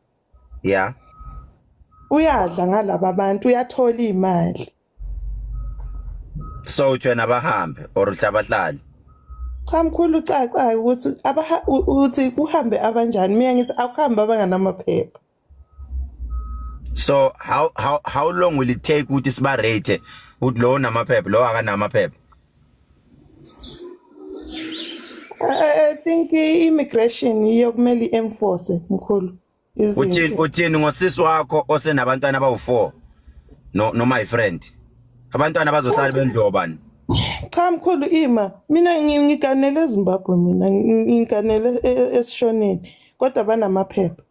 Speaker 1: Yeah.
Speaker 5: Uyadla ngalaba bantu uyathola imali.
Speaker 1: So uthena bahambe or uhlabahlali?
Speaker 5: Cha mkhulu ucaca ukuthi uthi kuhambe abanjani mina ngithi akuhambe abanganamaphepha.
Speaker 1: So how long will it take ukuthi siba rate ukuthi lo namaphepha lo akanamaphepha?
Speaker 5: I think immigration iyokumele enforce mkhulu.
Speaker 1: Uthini ngosisi wakho osenabantwana abawu4 no my friend. Abantwana bazohlala bendlobani?
Speaker 5: Cha mkhulu mina ngiganele eZimbabwe mina ngiganele esishoneni kodwa banamaphepha.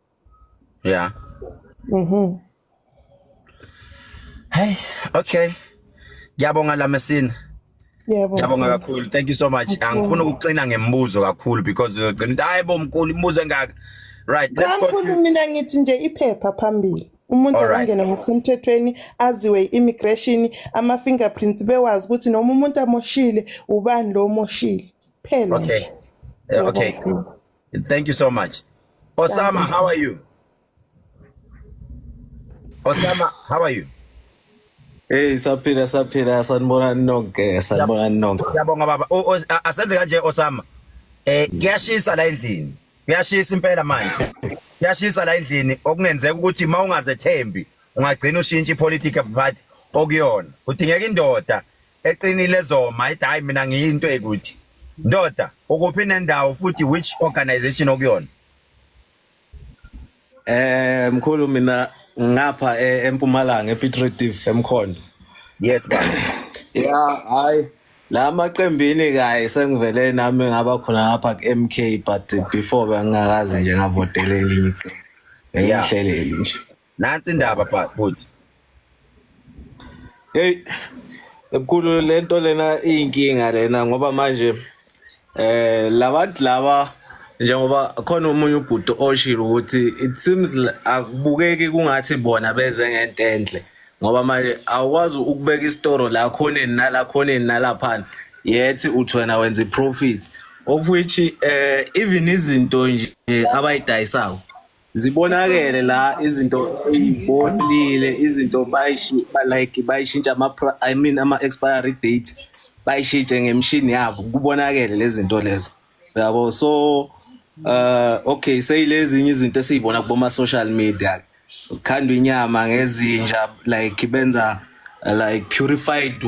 Speaker 1: Yeah. Hey, okay. Ngiyabonga Lamasina. Ngiyabonga kakhulu. Thank you so much. Angifuna ukuxina ngembuzo kakhulu because uzogcina hayibo mkhulu imbuzo engaka. Right, let's go to
Speaker 5: mina ngithi nje iphepha phambili. Umuntu angena ngokusemthethweni aziwe immigration ama-fingerprints bewazi ukuthi noma umuntu amoshile ubani lo moshile phela.
Speaker 1: Okay. Okay. Thank you so much. Osama, how are you? Osama, how are you?
Speaker 8: Hey, saphila sanibona nonke.
Speaker 1: Ngiyabonga baba. Asenze kanje Osama. Kuyashisa la endlini. Kuyashisa impela manje. Kuyashisa la endlini okungenzeka ukuthi mawungazethembi ungagcina ushintsha ipolitical party okuyona. Udingeka indoda eqinile zoma ethi hayi mina ngiyinto ekuthi. Ndoda ukuphi nendawo futhi which organization okuyona?
Speaker 8: Mkhulu mina ngapha eMpumalanga ePetrodive eMkhondo.
Speaker 1: Yes baba.
Speaker 8: Yeah, hayi la maqembini kayi sengivele nami ngaba khona ngapha ku-MK but before bengakazi nje ngavotele elinye iqembu. Ngihleleli nje.
Speaker 1: Nansi indaba futhi.
Speaker 8: Hey, mkhulu lento lena iyinkinga lena ngoba manje labantu laba njengoba khona umunye ubhuti oshilo ukuthi it seems akubukeki kungathi bona beze ngento enhle ngoba manje awukwazi ukubeka istoro la khoneni nala khoneni nalapha yethi uthi wena wenza iprofit of which even izinto nje abayidayisayo zibonakele la izinto ezibolile izinto bayishintsha ama expiry date bayishintshe ngemshini yabo kubonakele lezi zinto lezo yabo so okay seyilezinye izinto esizibona kuboma social media ukhandwa inyama ngezinja like benza like purified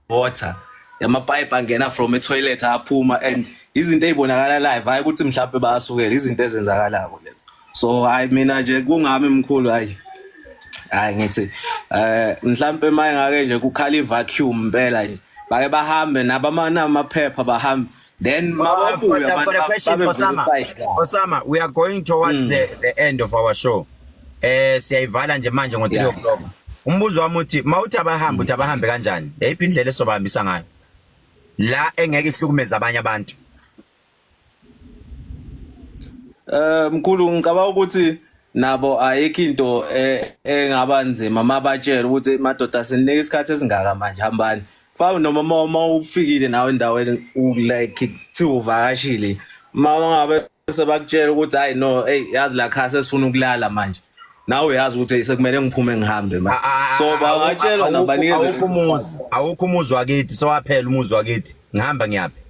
Speaker 8: water yamapipe angena from a toilet aphuma and izinto ezibonakala live hayi ukuthi mhlawumbe bayasukela izinto ezenzakalako lezo so hayi mina nje kungami mkhulu hayi ngithi mhlawumbe maye ngake nje kukhala ivacuum impela nje bake bahambe nabamana amaphepha bahambe then
Speaker 1: For
Speaker 8: mababuya
Speaker 1: the question, Osama, we are going towards the end of our show. Siyayivala nje manje ngo 3 o'clock. Umbuzo wami uthi mawuthi abahambe kanjani? Yayiphi indlela esobahambisa ngayo? La engeke ihlukumeze abanye abantu.
Speaker 8: Mkhulu ngicabanga ukuthi nabo ayikho into engaba nzima mabatshela ukuthi madoda sinika isikhathi esingaka manje hambani. Fana noma uma ufikile nawe endaweni like kuthiwa uvakashile. Mama ngabe sebakutshela ukuthi hayi no hey yazi la khasa sifuna ukulala manje. Nawe uyazi ukuthi sekumele ngiphume ngihambe manje. So bangatshelwa nabanikeze
Speaker 1: awukho umuzi wakithi sowaphela umuzi wakithi. Ngihamba ngiyaphi?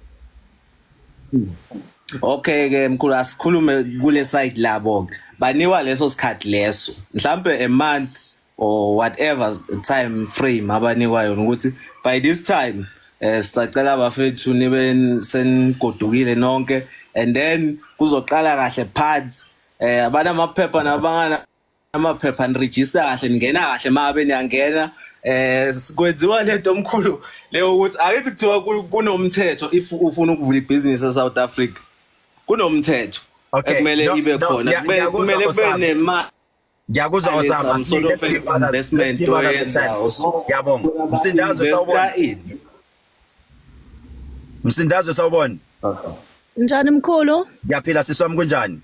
Speaker 8: Okay ke mkhulu asikhulume kule side labo baniwa leso sikhathi leso mhlambe a month or whatever time frame abanikwa yona ukuthi by this time sicela abafethu nibe senigodukile nonke and then kuzoqala kahle parts abana amaphepha nabangana amaphepha register kahle ningena kahle mabe niyangena sikwenziwa lento omkhulu leyo ukuthi akithi kuthiwa kunomthetho if ufuna ukuvula ibusiness eSouth Africa kunomthetho ekumele ibe khona kumele kube nemali
Speaker 1: ngiyakuzwa Osama
Speaker 8: investment oyenzayo
Speaker 1: ngiyabonga Msindazo sawubona
Speaker 9: Njani mkhulu
Speaker 1: Ngiyaphila siswami kunjani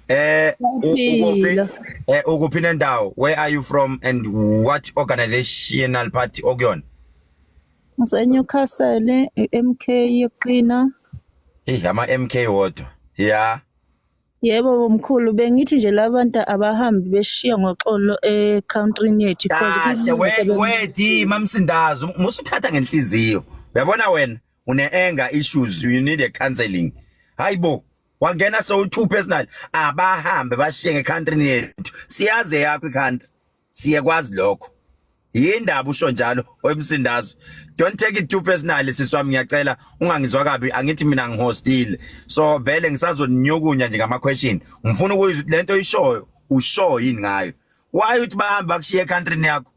Speaker 1: ukuphi nendawo where are you from and what organizational party okuyona
Speaker 9: NgiseNewcastle MK yeqina
Speaker 1: ama MK wodwa yeah
Speaker 9: Yebo mkhulu bengithi nje labantu abahambi beshiya ngoxolo ecountry yethu
Speaker 1: because wait mamsindazo musuthatha ngenhliziyo uyabona wena une anger issues you need a counseling hayibo wangena so two personal abahambe bashiye ngecountry yethu siyaze yakho icountry siyekwazi lokho yindaba usho njalo wemsindazo don't take it too personal siswami ngiyacela ungangizwa kabi angithi mina ngihostile so vele ngisazoninyukunya nje ngama question ngifuna ukuzwa lento oyishoyo usho yini ngayo why uthi bahamba kushiya ecountry yakho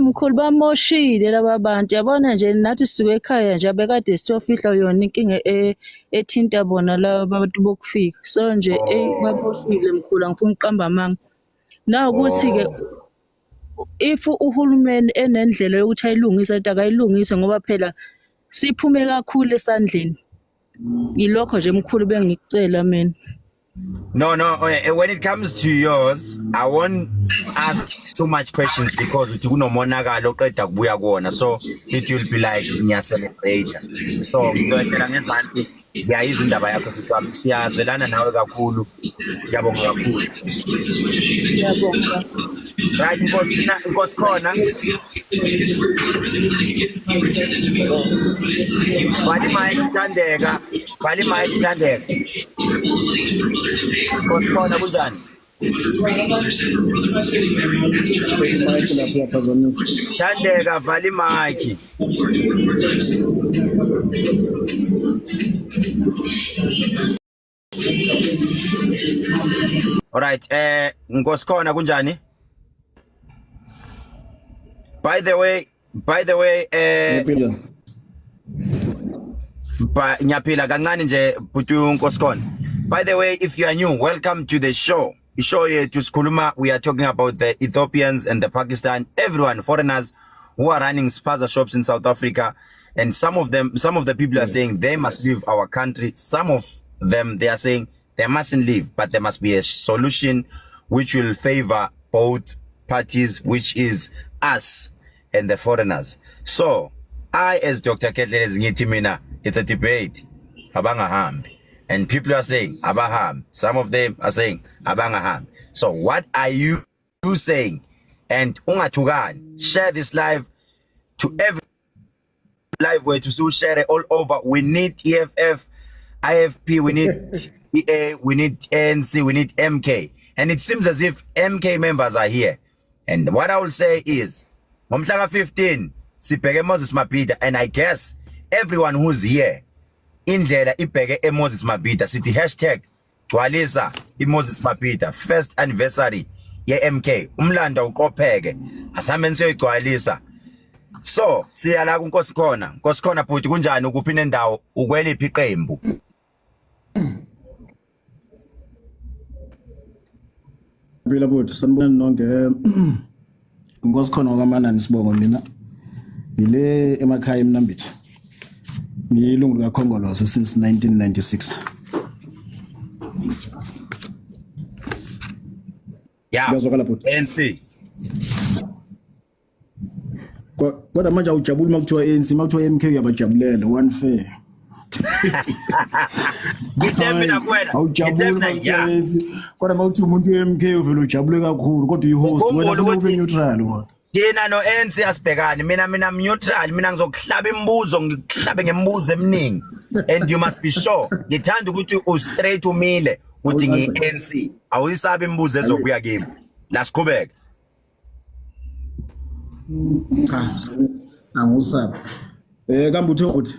Speaker 9: mkhulu bamoshile laba bantu yabona nje nathi sisuke ekhaya nje abekade siyofihla yona inkinga ethinta bona laba bantu bokufika so nje bamoshile mkhulu angifuni uqamba amanga na ukuthi ke if uhulumeni enendlela yokuthi ayilungise into akayilungise ngoba phela siphume kakhulu esandleni yilokho nje mkhulu bengikucela mina
Speaker 1: No, when it comes to yours, I won't ask too much questions because uthi kunomonakalo oqeda kubuya kuona so it will be like nya celebration. So ngizocela ngezansi ngiyayizwa indaba yakho siswami siyazwelana nawe kakhulu. Ngiyabonga kakhulu.
Speaker 9: Ngiyabonga.
Speaker 1: Right because khona Bali mic Thandeka. Khona kunjani? Thandeka vali mic. All right, Nkosikhona kunjani? By the way, ngiyaphila kancane nje bhuti Nkosikhona. By the way, if you are new, welcome to the show. The show yethu sikhuluma, we are talking about the Ethiopians and the Pakistan, everyone, foreigners who are running spaza shops in South Africa, and some of the people are saying they must leave our country. Some of them they are saying they mustn't leave, but there must be a solution which will favor both parties, which is us and the foreigners. So I, as Dr. Ketlele ngithi mina, it's a debate. Abangahambi. And people are saying abaham. Some of them are saying abangaham. So what are you saying? And ungathukani, share this live to every live way to share it all over. We need EFF, IFP, we need EA, we need ANC, we need MK. And it seems as if MK members are here. And what I will say is, Momhlaga 15, sibheke Moses Mabhida, and I guess everyone who's here indlela ibheke Moses Mabhida sithi #gcwalisa Moses Mabhida first anniversary ye MK umlando uqopheke asameni siyoyigcwalisa So siyala kuNkosi khona bhuti kunjani ukuphi nendawo ukweliphi iqembu?
Speaker 10: Phela bhuti sanibona nonke Nkosi khona kwaManani Sibongo mina ngile emakhaya eMnambithi ngilungu likaKhongolose since 1996
Speaker 1: Yeah.
Speaker 10: Ngiyazwakala bhuti
Speaker 1: ANC.
Speaker 10: kodwa manje awujabuli makuthiwa ANC makuthiwa MK uyabajabulela one fair
Speaker 1: Ngithembe nakwena.
Speaker 10: awujabuli makuthiwa ANC kodwa makuthiwa umuntu weMK uvela ujabule kakhulu kodwa uyihost wena ufuna ube neutral kodwa
Speaker 1: Thina no ANC asibhekani mina neutral mina ngizokuhlaba imibuzo ngikuhlabe ngemibuzo eminingi and you must be sure ngithanda ukuthi u straight umile uthi ngi-ANC awuyisabe imibuzo ezokuya kimi lasiqhubeka
Speaker 10: cha angusabi kambe uthe uthi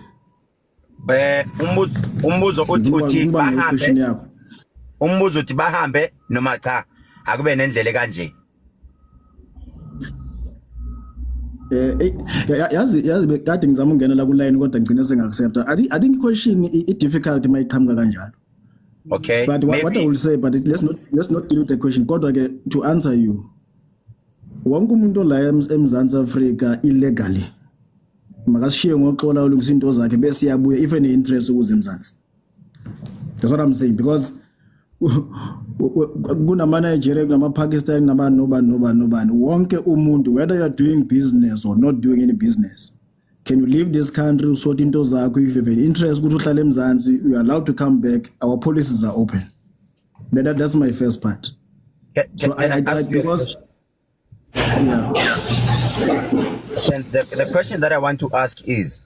Speaker 1: umbuzo uthi
Speaker 10: question
Speaker 1: bahambe
Speaker 10: yakho
Speaker 1: umbuzo uthi bahambe noma cha akube nendlela kanje
Speaker 10: yazi bekade ngizama ungena la ku line kodwa ngicina sengakuaccept I think question I difficult mayiqhamuka kanjalo.
Speaker 1: Okay,
Speaker 10: but what I will say, but let's not deal with the question kodwa ke to answer you wonke umuntu la eMzansi Afrika illegally makashiye ngoxola ulungisa into zakhe bese yabuya if any interest ukuze eMzansi. That's what I'm saying because kunama Nigeria kunama Pakistan nobani wonke umuntu whether you are doing business or not doing any business can you leave this country usort into zakho if you have an interest ukuthi uhlale eMzansi you are allowed to come back our policies are open that's my first part so I because yeah.
Speaker 1: And the question that I want to ask is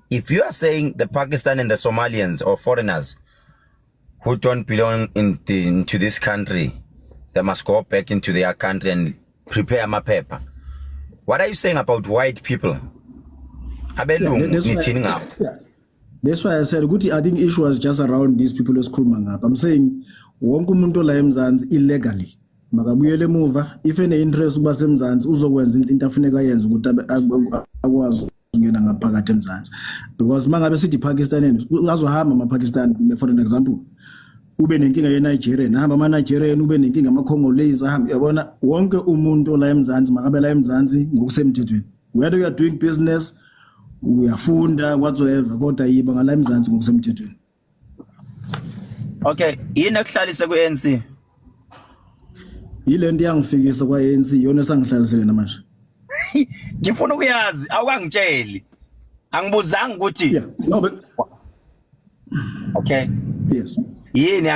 Speaker 1: if you are saying the Pakistan and the Somalians or foreigners who don't belong into this country, they must go back into their country and prepare my paper. What are you saying about white people?
Speaker 10: That's why I said, good. I think issue was just around these people who's screwing up. I'm saying, wonke umuntu la eMzansi illegally. Makabuyele emuva if any interest kuba seMzansi uzokwenza into afuneka yenza ukuthi akwazi ukungena ngaphakathi eMzansi because mangabe sithi Pakistani uyazohamba amaPakistani for an example ube nenkinga yeNigeria nahamba amaNigeria ube nenkinga amaCongolese ahamba yabona wonke umuntu la eMzansi makabe la eMzansi ngokusemthethweni whether you are doing business uyafunda whatsoever kodwa yiba ngala eMzansi ngokusemthethweni.
Speaker 1: Okay, yini ekuhlalise ku-ANC?
Speaker 10: Yile nto yangifikisa kwa ANC yona sangihlalisele namanje.
Speaker 1: Ngifuna ukuyazi awukangitsheli. Angibuzanga ukuthi
Speaker 10: Yeah, no but
Speaker 1: okay.
Speaker 10: Yes.
Speaker 1: Yini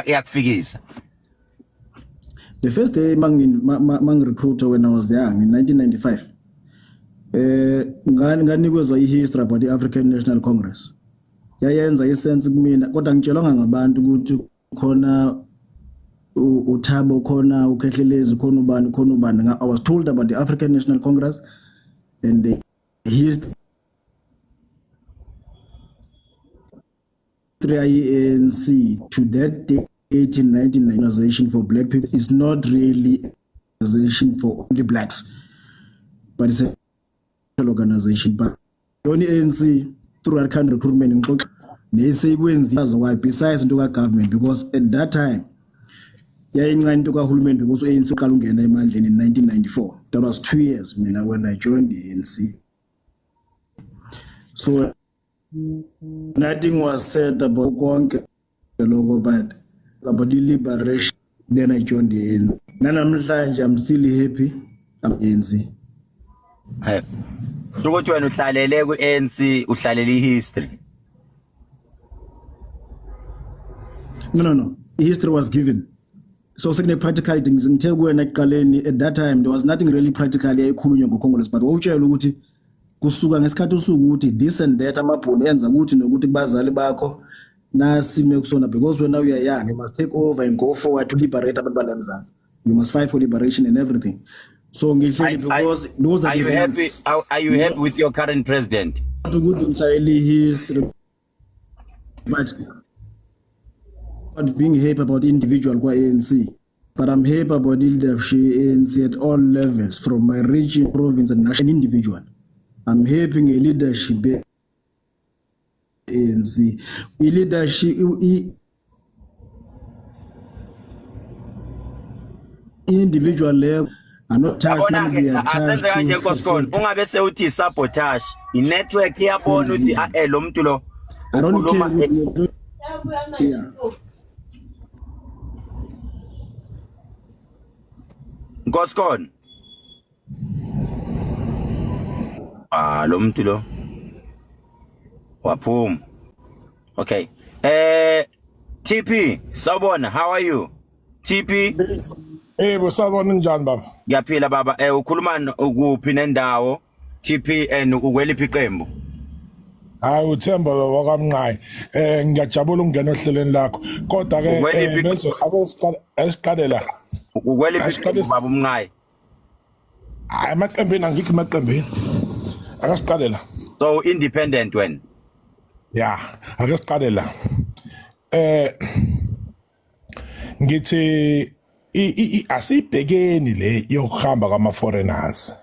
Speaker 1: yakufikisa?
Speaker 10: The first day mang recruiter when I was young in 1995. Nganikezwe ihistory about the African National Congress. Yayenza isense kumina kodwa ngitshelanga ngabantu ukuthi khona uThabo khona uKhehlelezi khona ubani I was told about the African National Congress and the history ANC to that day 1899 organization for black people is not really an organization for only blacks but it's a organization but only ANC through our kind recruitment ngixoxa neseyikwenza why besides into ka government because at that time yayincane into kahulumeni because ANC uqala ungena emandleni in 1994 that was 2 years mina when I joined the ANC so nothing was said about konke lokho but about the liberation then I joined the ANC nanamhlanje I'm still happy I'm ANC.
Speaker 1: Ukuthi wena uhlalele ku-ANC uhlalele history.
Speaker 10: No history was given so sekune practical things ngithe kuwena ekuqaleni at that time there was nothing really practical yayikhulunywa ngoCongolese but wawutshela ukuthi kusuka ngesikhathi usuku ukuthi this and that amabhulu enza ukuthi nokuthi kubazali bakho nasime kusona because when you are young you must take over and go forward to liberate abantu balemzansi you must fight for liberation and everything so ngihleli because those are the
Speaker 1: happy are you happy with your current president?
Speaker 10: Ukuthi ngishayele history but being happy about individual kwa ANC but I'm happy about leadership ANC at all levels, from my region, province, and national individual. I'm happy in leadership ANC. Leadership individual level. I'm not touched.
Speaker 1: Asenze kanje Nkosikono ungabe sewuthi sabotage i-network iyabona uthi lo muntu lo
Speaker 10: I don't care. Yeah.
Speaker 1: Nkosikono lo muntu lo waphuma. Okay, TP sawubona, how are you TP?
Speaker 11: Sawubona njani baba?
Speaker 1: Ngiyaphila baba. Ukhuluma ukuphi nendawo TP and ukweliphi iqembu?
Speaker 11: Hayi uThemba wakamnqayi. Ngiyajabula ukungena ohlelweni lakho. Kodwa ke bese esiqale la.
Speaker 1: Ukweliphi iqembu baba umnqayi?
Speaker 11: Hayi amaqembini angikho amaqembini. Akasiqale la.
Speaker 1: So independent when?
Speaker 11: Yeah, akasiqale la. Ngithi asibhekeni le yokuhamba kwama foreigners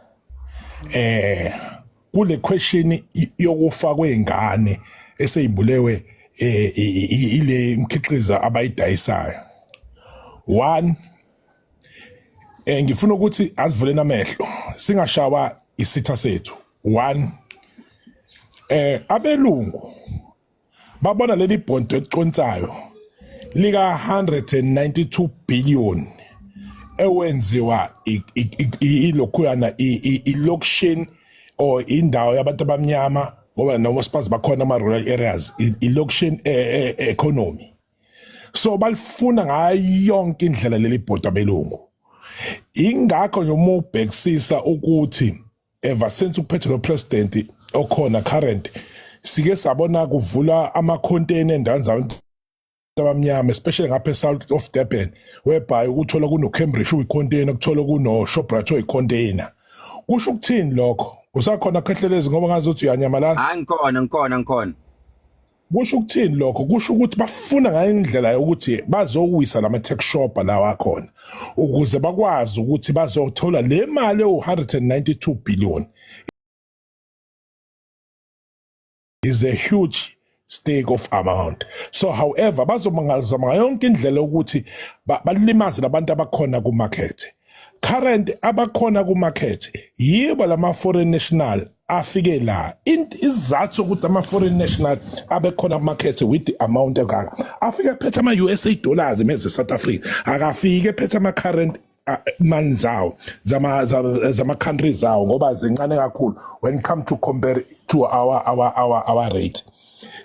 Speaker 11: kule question yokufa kwengane eseyibulewe ile imkhiqiza abayidayisayo. One, ngifuna ukuthi asivuleni amehlo singashawa isitha sethu. One, abelungu babona leli bhondo econsayo lika 192 billion ewenziwa ilokhuyana i-location or indawo yabantu abamnyama ngoba noma sipazi bakhona ama-rural areas i-location economy. So balifuna ngayo yonke indlela leli bhodo abelungu. Ingakho noma ubhekisisa ukuthi ever since uphethe lo president okhona current sike sabona kuvula ama-container endaweni zabantu abamnyama, especially ngapha south of Durban, whereby ukuthola kuno Cambridge uyicontainer, kuthola kuno Shoprite uyicontainer. Kusho ukuthini lokho? Usakhona khehlelezi ngoba ngazothi uyanyamalala?
Speaker 1: Ngikhona.
Speaker 11: Kusho ukuthini lokho? Kusho ukuthi bafuna ngayo indlela yokuthi bazowisa lama tech shop lawa akhona ukuze bakwazi ukuthi bazothola le mali o192 billion. Is a huge stake of amount. So however bazomangazama yonke indlela ukuthi balimaze labantu abakhona ku market. Current abakhona ku market yibo lama foreign national afike la. Izathu ukuthi ama foreign national abekhona ku market with the amount engaka. Afike phethe ama USA dollars emeze South Africa. Akafike phethe ama current mani zawo zama countries zawo ngoba zincane kakhulu when it come to compare to our rate.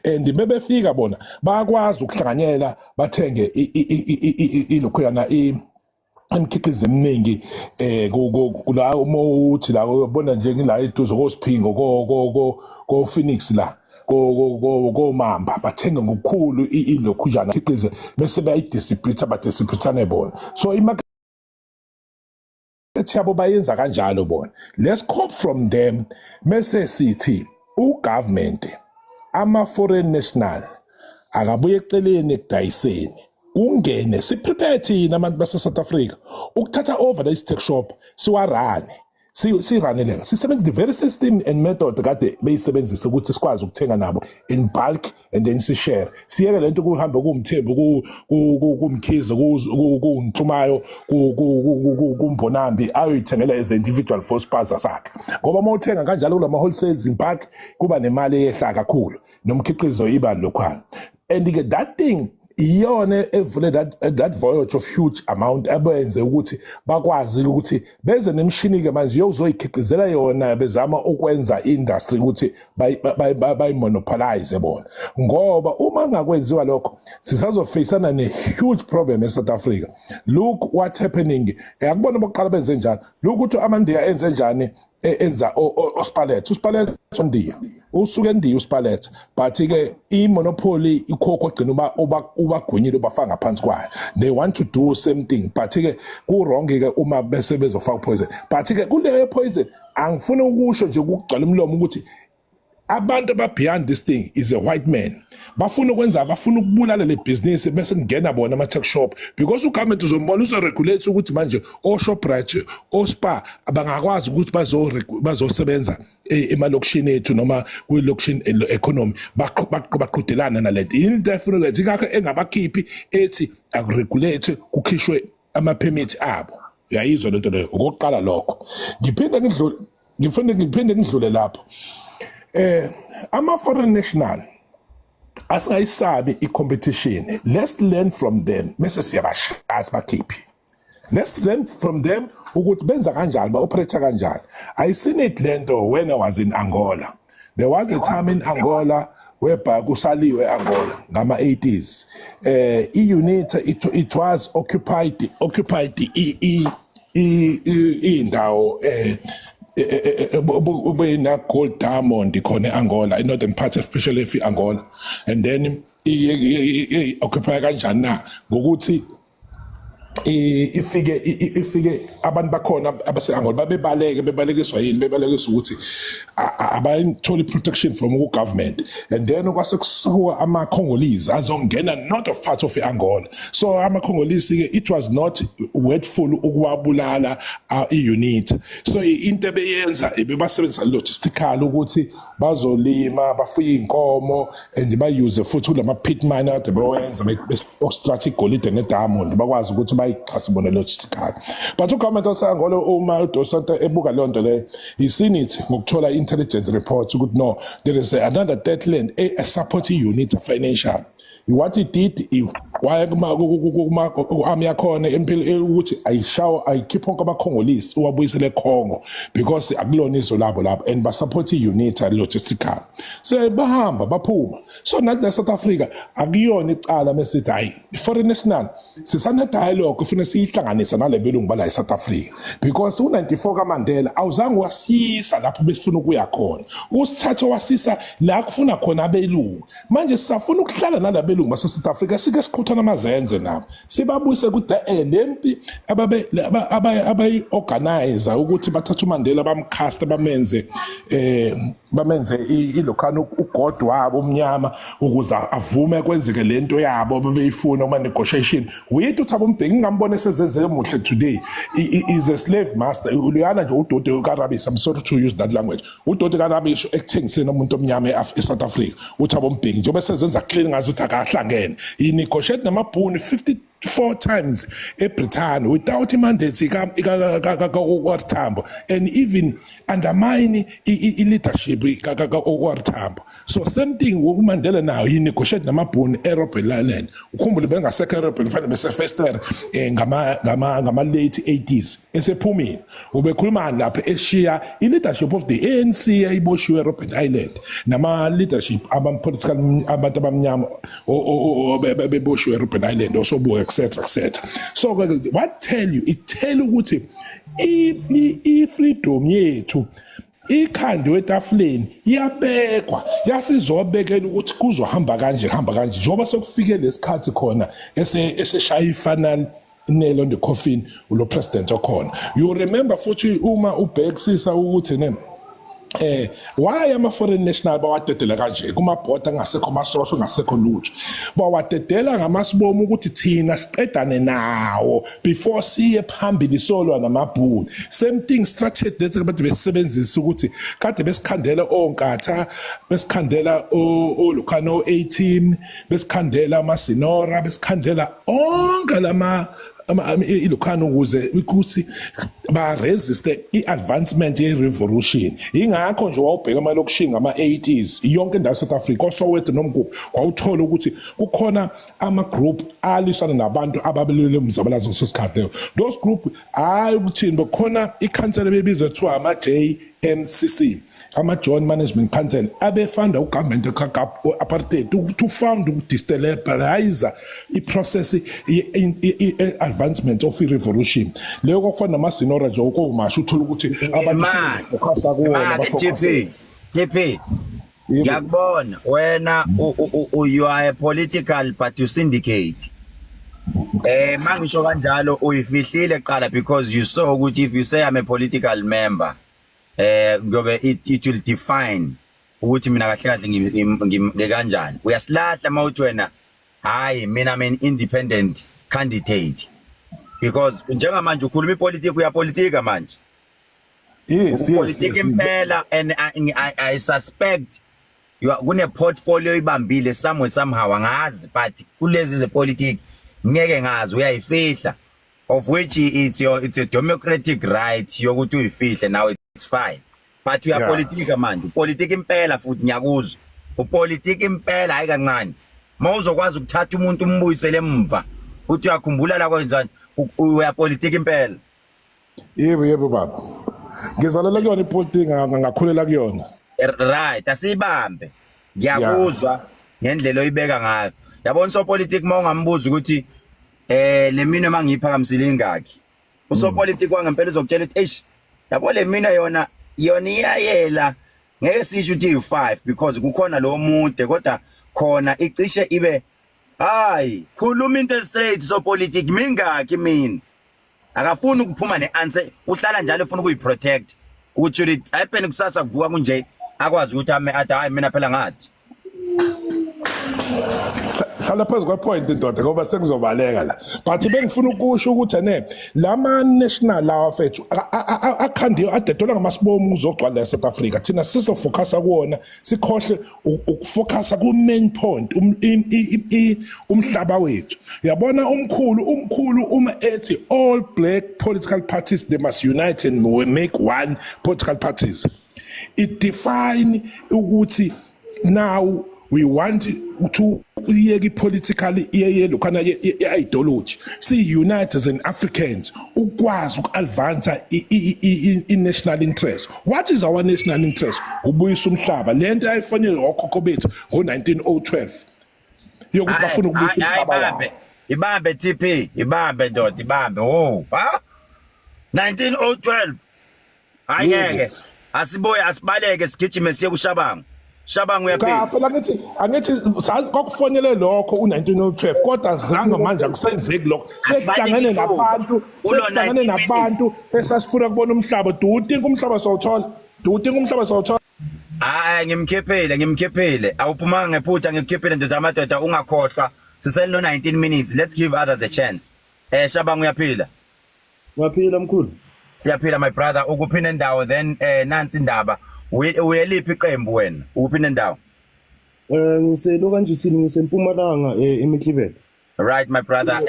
Speaker 11: And bebefika bona bayakwazi ukuhlanganyela bathenge ilokhuyana imkhiqizo eminingi kula uthi la ubona nje ngila eduze koSiphingo ko Phoenix la ko Mamba bathenga ngokukhulu ilokhujana imkhiqizo bese bayidisipline bona. So yabo bayenza kanjalo bona. Let's copy from them mase sithi ugovernment ama foreign national akabuye eceleni ekudayiseni ungene siprepare thina abantu base South Africa ukuthatha over the tech shop siwarane siranele sisebenza the very system and method kade beyisebenzisa ukuthi sikwazi ukuthenga nabo in bulk and then si share siyeke lento kuhamba kuMthembu kumkhize kuNhlumayo kuMbonambi ayoyithengela as individual for spaza sakhe ngoba mawuthenga kanjalo kulama wholesales in bulk kuba nemali ehla kakhulu nomkhiqizo iba lokhwana and that thing iyona evule that voyage of huge amount abenze ukuthi bakwazi ukuthi beze nemshini ke manje yokuzoyikhiqizela yona bezama ukwenza industry ukuthi bay monopolize bona ngoba uma ngakwenziwa lokho sisazofacana ne huge problem e South Africa. Look what happening akubona bokuqala benze njani look ukuthi amandiya enze njani enza uSpalet ondiya usuke endiya uSpalet but ke imonopoly ikhokho gcina ubagwinyile ubafanga phansi kwayo. They want to do same thing but ke ku wrong ke uma bese bezofaka poison but ke kule poison angifuni ukusho nje ukugcwala umlomo ukuthi abantu behind this thing is a white man. Bafuna ukubulala le business bese kungena bona ama tech shop because ugovernment uzombona uzoregulate ukuthi manje o Shoprite o Spar abangakwazi ukuthi bazosebenza emalokishini ethu noma kwi-location economy baqhudelana nalento into efuna ukuthi ngakho engabakhiphi ethi akuregulate kukhishwe ama-permit abo. Uyayizwa lento leyo okokuqala lokho. Ngiphinde ngidlule lapho. Ama-foreign national asingayisabi i-competition. Let's learn from them. Bese siyabashaya bakhiphi. Let's learn from them ukuthi benza kanjani ba-operate kanjani. I seen it lento when I was in Angola. There was a time in Angola whereby kusaliwe Angola ngama-80s. I-unit it was occupied indawo na gold diamond khona Angola, in northern part especially if Angola, and then occupy kanjani na ngokuthi ifike abantu bakhona abase-Angola bebalekiswa yini bebalekiswa ukuthi abayitholi protection from government, and then kwase kusuka ama-Congolese azongena north of part of Angola. So ama-Congolese it was not wordful ukuwabulala i-unit. So into beyenza bebasebenzisa logistical ukuthi bazolima bafuye inkomo and bayuse futhi kulama-pit mine ade bewenza be-extract igolide ne-diamond bakwazi ukuthi bayixhasibone logistical. But ugovernment ose-Angola uma udosanta ebuka leyo nto leyo, he seen it ngokuthola intelligence reports ukuthi no, there is another dead land a support unit financial. What he did, army yakhona empilo ukuthi ayikhipha konke ama-Congolese uwabuyisele eCongo because akulona izwe labo lapho and basupport i-unit logistical. So bahamba baphuma. So nathi la-South Africa akuyona icala mesithi hayi i-foreign national sisane-dialogue ufuna siyihlanganisa nale belungu bala e-South Africa because u-94 kaMandela awuzange wasisa lapho besifuna ukuya khona, usithathe wasisa la kufuna khona abelungu. Manje sisafuna ukuhlala nala belungu base-South Africa sike sikhuthana amazenze nabo sibabuyise ukuthi lempi abayi-organize ukuthi bathathe uMandela bamcasta bamenze ilokhana ugod wabo omnyama ukuze avume kwenzeke lento yabo bebeyifuna uma-negotiation. Uyitho uThabo Mbeki ngingambona esezenze muhle today is a slave master. Uluyana nje uDode kaRabisha, I'm sorry to use that language, uDode kaRabisha ekuthengiseni umuntu omnyama e-South Africa uThabo Mbeki njengoba esezenza clean ngazi ukuthi akahlangene i-negotiate namabhuni 54 times eBritain without mandate ka-OR Tambo and even undermine i-leadership ka-OR Tambo. So same thing uMandela now he negotiate namabhuni e-Robben Island. Ukhumbule bengasekho e-Robben fanele bese-fester ngama-late 80s esephumile ubekhuluma lapha eshiya i-leadership of the ANC yayiboshiwe e-Robben Island nama-leadership ama-political abantu abamnyama beboshiwe e-Robben Island osobuka etc. So what tell you, it tell ukuthi i-freedom yethu ikhandwe etafuleni iyabekwa yasizobekela ukuthi kuzohamba kanje njengoba sekufike lesikhathi khona eseshaya ifanani nail on the coffin ulo president okhona. You remember futhi uma ubhekisisa ukuthi why ama-foreign national bawadedela kanje kumabhoda angasekho amasosha angasekho lutho, bawadedela ngamasibomu ukuthi thina siqedane nawo before siye phambili solwa namabhuni. Same thing strategy that abantu besebenzisa ukuthi kade besikhandela oNkatha, besikhandela olukhana o-18, besikhandela amasinora, besikhandela onke lama ilokhana ukuze ukuthi ba-resiste i-advancement ye-revolution. Ingakho nje wawubheka amalokishini ngama-80s yonke indawo e-South Africa osoweto nomgubhu kwawuthola ukuthi kukhona ama-group alisana nabantu ababelele umzabalazo sesikhathi leyo. Those group hayi ukuthini bekhona ikhansela bebizwa kuthiwa ama-JMCC, ama-Joint Management Council abefunda ugovernment apartheid to found ukudestabilize i-process i-advancement of i-revolution leyo kokufana namasinora nje okumasho uthola ukuthi abantu focusa kuwona
Speaker 1: TP ngiyakubona wena you are a political but you syndicate. Mangisho kanjalo uyifihlile qala because you saw ukuthi if you say I'm a political member ngobe it will define ukuthi mina kahle kahle ngikanjani. Uyasilahla mawuthi wena hayi mina I'm an independent candidate because njengamanje ukhuluma ipolitiki uyapolitika manje.
Speaker 11: Yes,
Speaker 1: Politics impela and I suspect you are kune portfolio ibambile somewhere somehow angazi but kulezi ze politics ngeke ngazi uyayifihla of which it's a democratic right yokuthi uyifihle now it's fine but uyapolitika manje politics impela futhi ngiyakuzwa upolitiki impela hayi kancane mawuzokwazi ukuthatha umuntu umbuyisele emva uthi uyakhumbula la kwenzani uyapolitiki impela.
Speaker 11: Yebo baba. Ngizalela kuyona ipolitiki ngakhulela kuyona.
Speaker 1: Right, asibambe. Ngiyakuzwa ngendlela oyibeka ngayo. Yabona so politics mawungambuza ukuthi le mina mangiyiphakamisile ingaki. Uso politics wangempela uzokutshela ukuthi eish yabo le mina yona iyayela ngeke sisho ukuthi u5 because kukhona lo mude kodwa khona icishe ibe hayi khuluma into straight so politics mingaki mina akafuni ukuphuma neanswer uhlala njalo ufuna ukuyiprotect ukuthi ayipeni kusasa kuvuka kunje akwazi ukuthi athi hayi mina phela ngathi
Speaker 11: hlala phezu kwepoint indoda ngoba sekuzobaleka la but bengifuna ukusho ukuthi ne lama national law fethu akhandiyo adedolwa ngamasibomu uzogcwala eSouth Africa thina sizofocusa kuona sikhohle ukufocusa ku main point umhlaba wethu yabona umkhulu uma ethi all black political parties they must unite and make one political parties it define ukuthi now we want to yeki politically yelo kana ideology see unite as an Africans ukwazi ukuadvance national interest. What is our national interest? Ubuyisa umhlaba lento ayifanele okhokho bethu ngo1912 yokuthi bafuna ukubuyisa umhlaba wabo.
Speaker 1: Ibambe TP ibambe ndoda ibambe ha 1912 ayeke asibaleke sigijime siye kuShabangu Shabangu uyaphila.
Speaker 11: Phela angithi kwakufonele lokho u1912 kodwa zange manje akusenzeki lokho. Sesihlangene nabantu esasifuna kubona umhlaba. Do you think umhlaba sawuthola?
Speaker 1: Hayi ngimkhiphile. Awuphumanga ngephutha ngikhiphile ndoda amadoda ungakhohlwa. Sisele no 19 minutes. Let's give others a chance. Shabangu uyaphila.
Speaker 12: Uyaphila mkhulu.
Speaker 1: Siyaphila my brother. Ukuphina ndawo then nansi indaba. Uyeliphi iqembu wena uphinde ndawo
Speaker 12: ngiselo kanjisini ngisempumalanga eMiklibele.
Speaker 1: Right my brother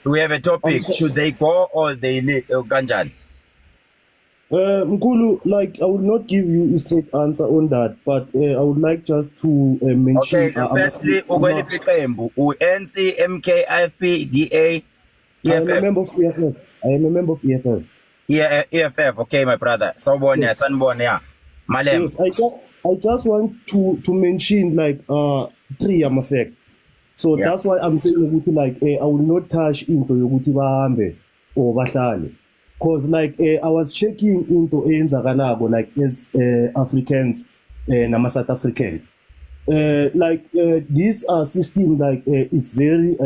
Speaker 1: we have a topic should they go or they kanjani
Speaker 12: mkhulu like I will not give you a straight answer on that but I would like just to mention
Speaker 1: firstly ukweliphi iqembu uNC MK IFP DA EFF.
Speaker 12: I am a member of EFF.
Speaker 1: Yeah EFF okay my brother sawubona sanibona ya Malem.
Speaker 12: Yes, I just want to mention like 3 ama-fact. So that's why I'm saying ukuthi like I will not touch into yokuthi bahambe or bahlale. Cause like I was checking into eyenzakalako like as Africans nama South African. Like this system like it's very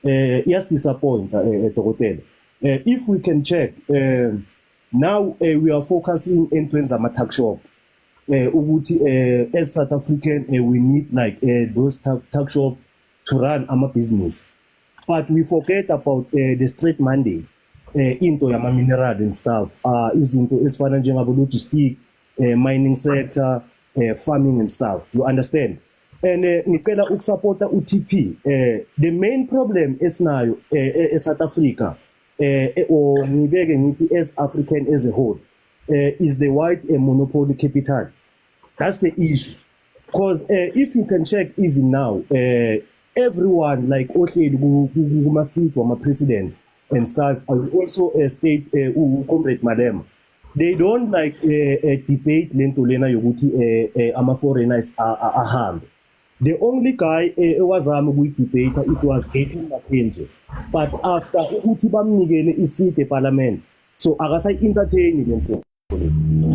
Speaker 12: yes disappoint dokotela. If we can check now we are focusing into ama-tuck shop. As South African we need like those tuck shop to run our business. But we forget about the straight mandate into yama mineral and stuff. Izinto ezifana njengabo logistic, mining sector, farming and stuff. You understand? And ngicela ukusupporta uTP. The main problem esinayo South Africa or ngibeke ngithi as African as a whole is the white monopoly capital. That's the issue. Because if you can check even now, everyone like ohleli kumasiko ama president and stuff, I also state Comrade Malema, they don't like debate lento lena yokuthi ama foreigners ahambe. The only guy ewazama ukuyidebate it was Gaten Makenje. But after ukuthi bamnikele isite eParliament, so akasay entertain lento.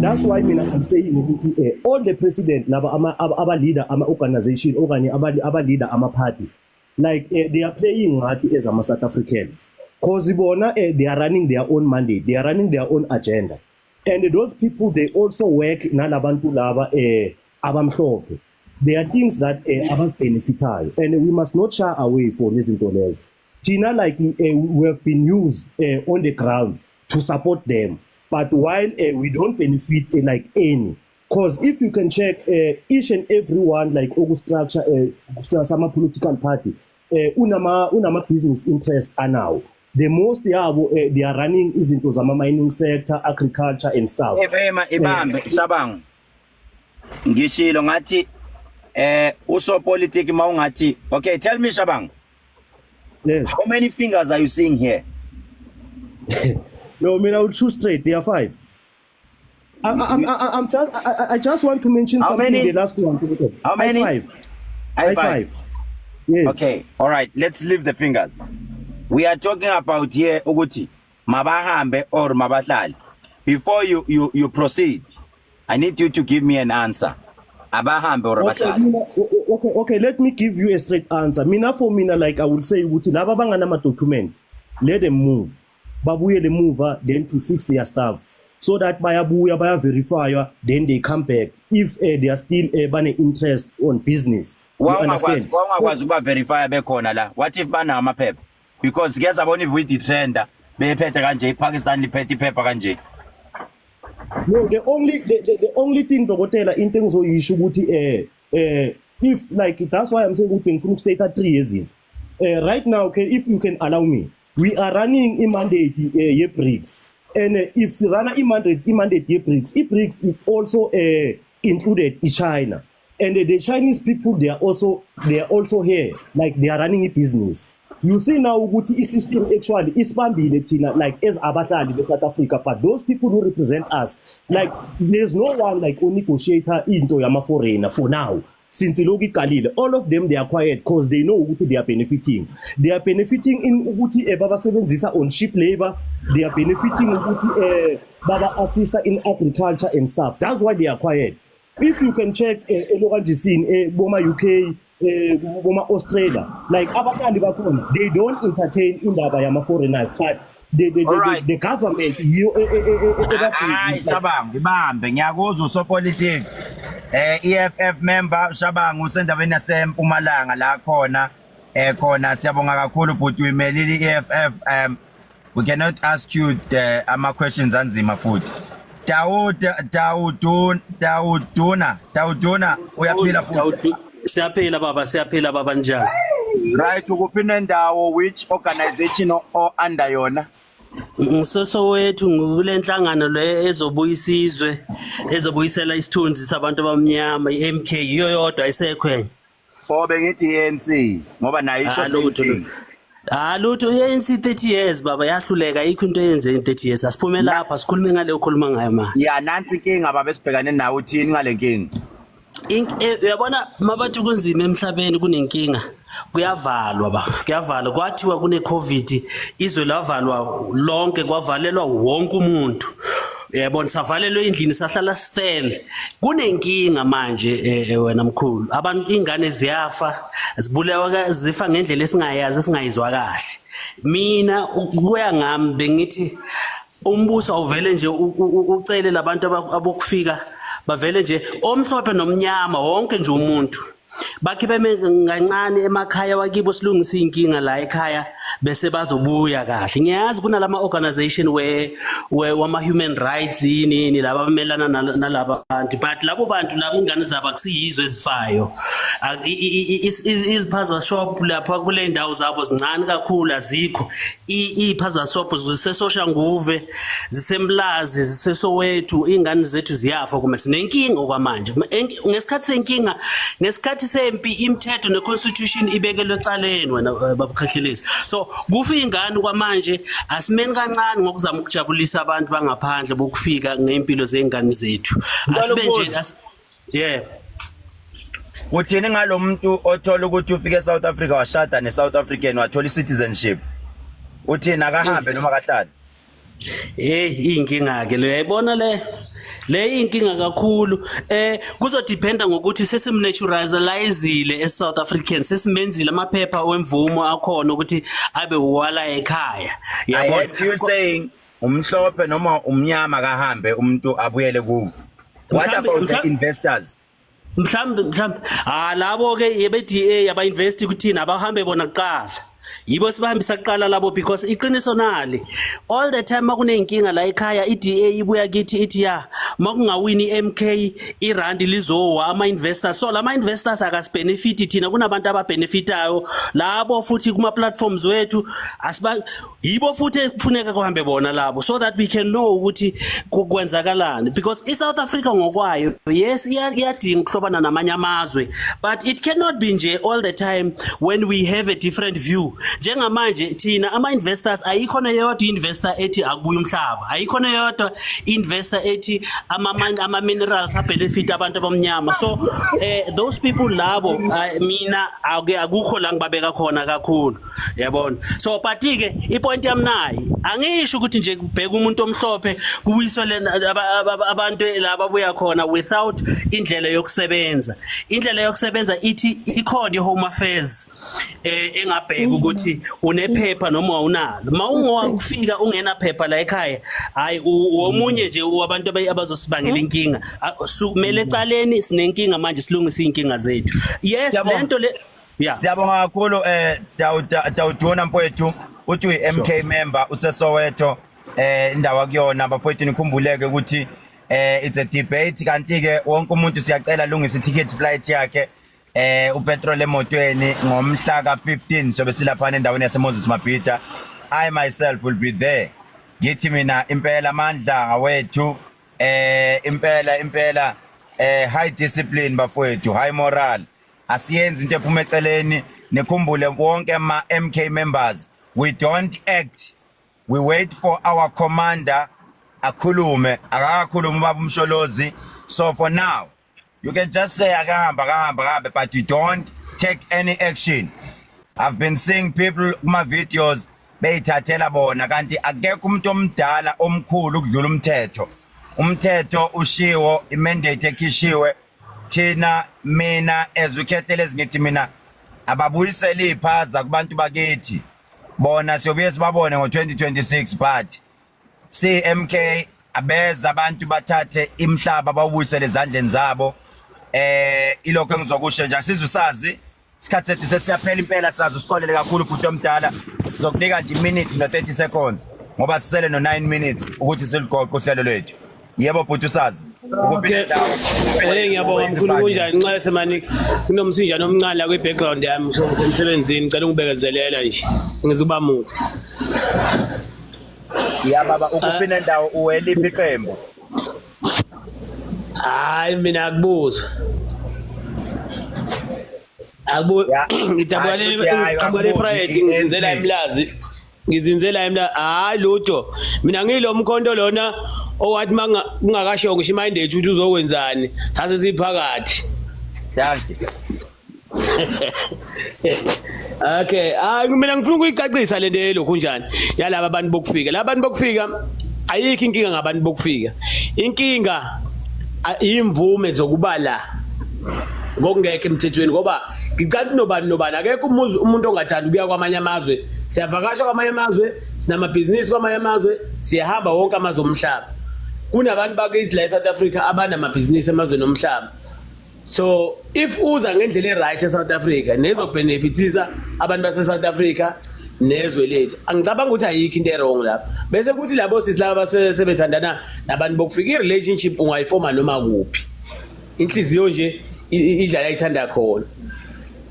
Speaker 12: That's why mina I'm saying ukuthi all the president laba aba leader ama organization okanye aba leader ama party like they are playing ngathi as ama South African cause ibona they are running their own mandate, they are running their own agenda, and those people they also work nalabantu laba abamhlophe. There are things that abasibenefitayo, and we must not shy away from izinto lezo. Tina, like we have been used on the ground to support them, but while we don't benefit like any, because if you can check each and every one, like structure some political party, unama business interest are now. The most they are running is into the mining sector, agriculture and stuff.
Speaker 1: Ibambe Shabang ngishilo ngathi uso politics mawungathi. Okay, tell me Shabang.
Speaker 12: Yes.
Speaker 1: How many fingers are you seeing here?
Speaker 12: No, I mean I will choose straight. There are 5. I just want to mention
Speaker 1: how
Speaker 12: something.
Speaker 1: Many?
Speaker 12: The last one.
Speaker 1: How many?
Speaker 12: 5. I 5. Yes.
Speaker 1: Okay. All right. Let's leave the fingers. We are talking about here ukuthi mabahambe or mabahlali. Before you proceed, I need you to give me an answer. Abahambe or mabahlali.
Speaker 12: Okay, let me give you a straight answer. For mina, like I would say, ukuthi laba banganama document, let them move. Babuye le move then to fix their stuff. So that bayabuya baya verify, then they come back. If they are still bane interest on business. You understand?
Speaker 1: Wangakwazi ukuba verify bekhona la. What if bana amaphepha? Because ngiyazabona if we defender bephethe kanje iPakistan liphethe iphepha kanje.
Speaker 12: No, the only thing Dokotela in terms of issue ukuthi if like that's why I'm saying ukuthi ngifuna stay at 3 years in. Right now, okay, if you can allow me, we are running a mandate ye BRICS, and if we run a mandate ye BRICS, BRICS is also included in China, and the Chinese people they are also here, like they are running a business. You see now ukuthi system actually isibambile thina like as abahlali be South Africa, but those people who represent us, like there's no one like who negotiator into yama foreigner for now. Since all of them they are quiet because they know ukuthi they are benefiting. They are benefiting in ukuthi baba sebenzisa on cheap labor. They are benefiting ukuthi baba assist in agriculture and stuff. That's why they are quiet. If you can check local scene, Boma UK, Boma Australia, like abahlali bakhona, they don't entertain indaba yama foreigners, but the government
Speaker 1: Shabang ngibambe ngiyakuzwa usopolitiki EFF member Shabang usendaweni yaseMpumalanga la khona khona siyabonga kakhulu but uyimelile EFF. We cannot ask you ama questions anzima futhi. Dawuduna uyaphila futhi.
Speaker 13: Siyaphila baba njani?
Speaker 1: Right, ukuphinda ndawo which organization or under yona?
Speaker 13: Ngisoso wethu ngule nhlangano le ezobuyisizwe ezobuyisela isithunzi sabantu abamnyama iMK iyo yodwa isekho.
Speaker 1: Bengithi ANC ngoba nayo isho lutho.
Speaker 13: Lutho ANC 30 years baba yahluleka ikho into yenze in 30 years asiphume lapha sikhulume ngale ukhuluma ngayo ma.
Speaker 1: Ya nansi inkinga baba esibhekane nawe uthini ngale nkinga?
Speaker 13: Uyabona mabathi kunzima emhlabeni kunenkinga kuyavalwa kwathiwa kune COVID izwe lavalwa lonke kwavalelwa wonke umuntu yabona savalelwe endlini sahlala still kunenkinga manje wena mkhulu abantu ingane ziyafa zibulewa zifa ngendlela esingayazi esingayizwa kahle mina kuya ngami bengithi umbuso awuvele nje ucele labantu abokufika bavele nje omhlophe nomnyama wonke nje umuntu bakhiphe ngancane emakhaya wakibo silungisa inkinga la ekhaya bese bazobuya kahle. Ngiyazi kunalama organization wama human rights yini laba abamelana nalaba bantu, but labo bantu laba ingane zabo akusiyizwe ezifayo. Iziphaza shop lapha kule ndawo zabo zincane kakhulu azikho. Iphaza shop zisesosha nguve zisemlazi zisesowethu ingane zethu ziyafa kuma sinenkinga okwamanje. Ngesikhathi senkinga nesikhathi sempi imithetho neconstitution ibekelwe ecaleni wena babukhahlelezi. So kufa ingane kwamanje asimeni kancane ngokuzama ukujabulisa abantu bangaphandle bokufika ngempilo zengane zethu. Asibe nje
Speaker 1: uthini ngalomuntu othola ukuthi ufike eSouth Africa washada neSouth African wathola citizenship uthini akahambe noma kahlala?
Speaker 13: Inkinga ke le uyayibona le inkinga kakhulu kuzodependa ngokuthi sesimnaturalizile eSouth African sesimenzile amaphepha wemvumo akhona ukuthi abe uwala ekhaya.
Speaker 1: Yabona you saying umhlophe noma umnyama kahambe umuntu abuyele kuwo. What about the investors?
Speaker 13: mhlambe labo ke ye-DA yaba invest kuthina abahambe bona kuqala yibo sibahambisa kuqala labo because iqiniso nali all the time makunenkinga la ekhaya iDA ibuya kithi ithi ya makungawini MK irandi lizowa ama-investors so lama-investors akasibenefiti thina kunabantu ababenefitayo labo futhi kuma-platforms wethu yibo futhi kufuneka kuhambe bona labo so that we can know ukuthi kwenzakalani because iSouth Africa ngokwayo yes iyadinga ukuhlobana namanye amazwe but it cannot be nje all the time when we have a different view njengamanje thina ama-investors ayikhona yodwa investor ethi akubuya umhlaba ayikhona yodwa investor ethi ama-minerals abenefit abantu abamnyama so those people labo mina akukho la ngibabeka khona kakhulu yabona so but-ke ipoint yami nayi angisho ukuthi nje kubheka umuntu omhlophe kuwisele abantu laba abuya khona without indlela yokusebenza ithi ikhona i-home affairs engabheka ukuthi unephepha noma awunalo mawungokufika ungena phepha la ekhaya hayi omunye nje wabantu abazosibangela inkinga kumele ecaleni sinenkinga manje silungise inkinga zethu yes lento le yeah
Speaker 1: siyabonga kakhulu Dawudona mfowethu uthi uyi-MK member useSoweto indawo kuyona bafowethu nikhumbuleke ukuthi it's a debate kanti ke wonke umuntu siyacela lungisa i-ticket flight yakhe upetrol emotweni ngomhla ka-15 sobe silapha endaweni yaseMoses Mabhida I myself will be there ngithi mina impela amandla awethu impela high discipline bafowethu high moral asiyenzi into ephuma eceleni nikhumbule wonke ama-MK members we don't act we wait for our commander akhulume akakakhuluma baba umsholozi so for now you can just say akahamba but you don't take any action. I've been seeing people kuma videos beyithathela bona kanti akekho umuntu omdala omkhulu ukudlula umthetho ushiwo imandate ekhishiwe thina mina ezukhethele ezingithi mina ababuyisela iphaza kubantu bakithi bona siyobuye sibabone ngo-2026 but CMK abeza abantu bathathe imhlaba bawubuyisele ezandleni zabo ilokho engizokusho nje asizusazi isikhathi sethu sesiyaphela impela sazi usikolele kakhulu ubhuti omdala sizokunika nje iminute no30 seconds ngoba sisele no9 minutes ukuthi siligoqe uhlelo lwethu yebo bhuti usazi
Speaker 14: ukuphinda ndawo ngiyabonga mkhulu kunjani nxa semani kunomsinjana omncane la kwi-background yami emsebenzini ngicela ungibekezelela nje ngizoba muhle
Speaker 1: ya baba ukuphinda ndawo uweliphi iqembu
Speaker 14: hayi mina akubuza ngidabale Friday ngizinzela imlazi hayi lutho mina ngilo mkhonto lona owathi kungakasho ngisho imindate ukuthi uzokwenzani sase siphakathi
Speaker 1: danke
Speaker 14: okay mina ngifuna ukuyicacisa lento lokhu njani yalabo abantu bokufika labantu bokufika ayikho inkinga ngabantu bokufika inkinga imvume zokuba la ngokungekho emthethweni ngoba ngicela nobani akekho umuntu ongathanda ukuya kwamanye amazwe siyavakasha kwamanye amazwe sinamabhizinisi kwamanye amazwe siyahamba wonke amazwe omhlaba kunabantu bakithi la eSouth Africa abanamabhizinisi emazweni omhlaba so if uza ngendlela eright eSouth Africa nezobenefitisa abantu base-South Africa nezwe lethu angicabanga ukuthi ayikho into erong lapha bese kuthi labo sisi laba sebethandana nabantu bokufika i-relationship ungayifoma noma kuphi inhliziyo nje idlala ayithanda khona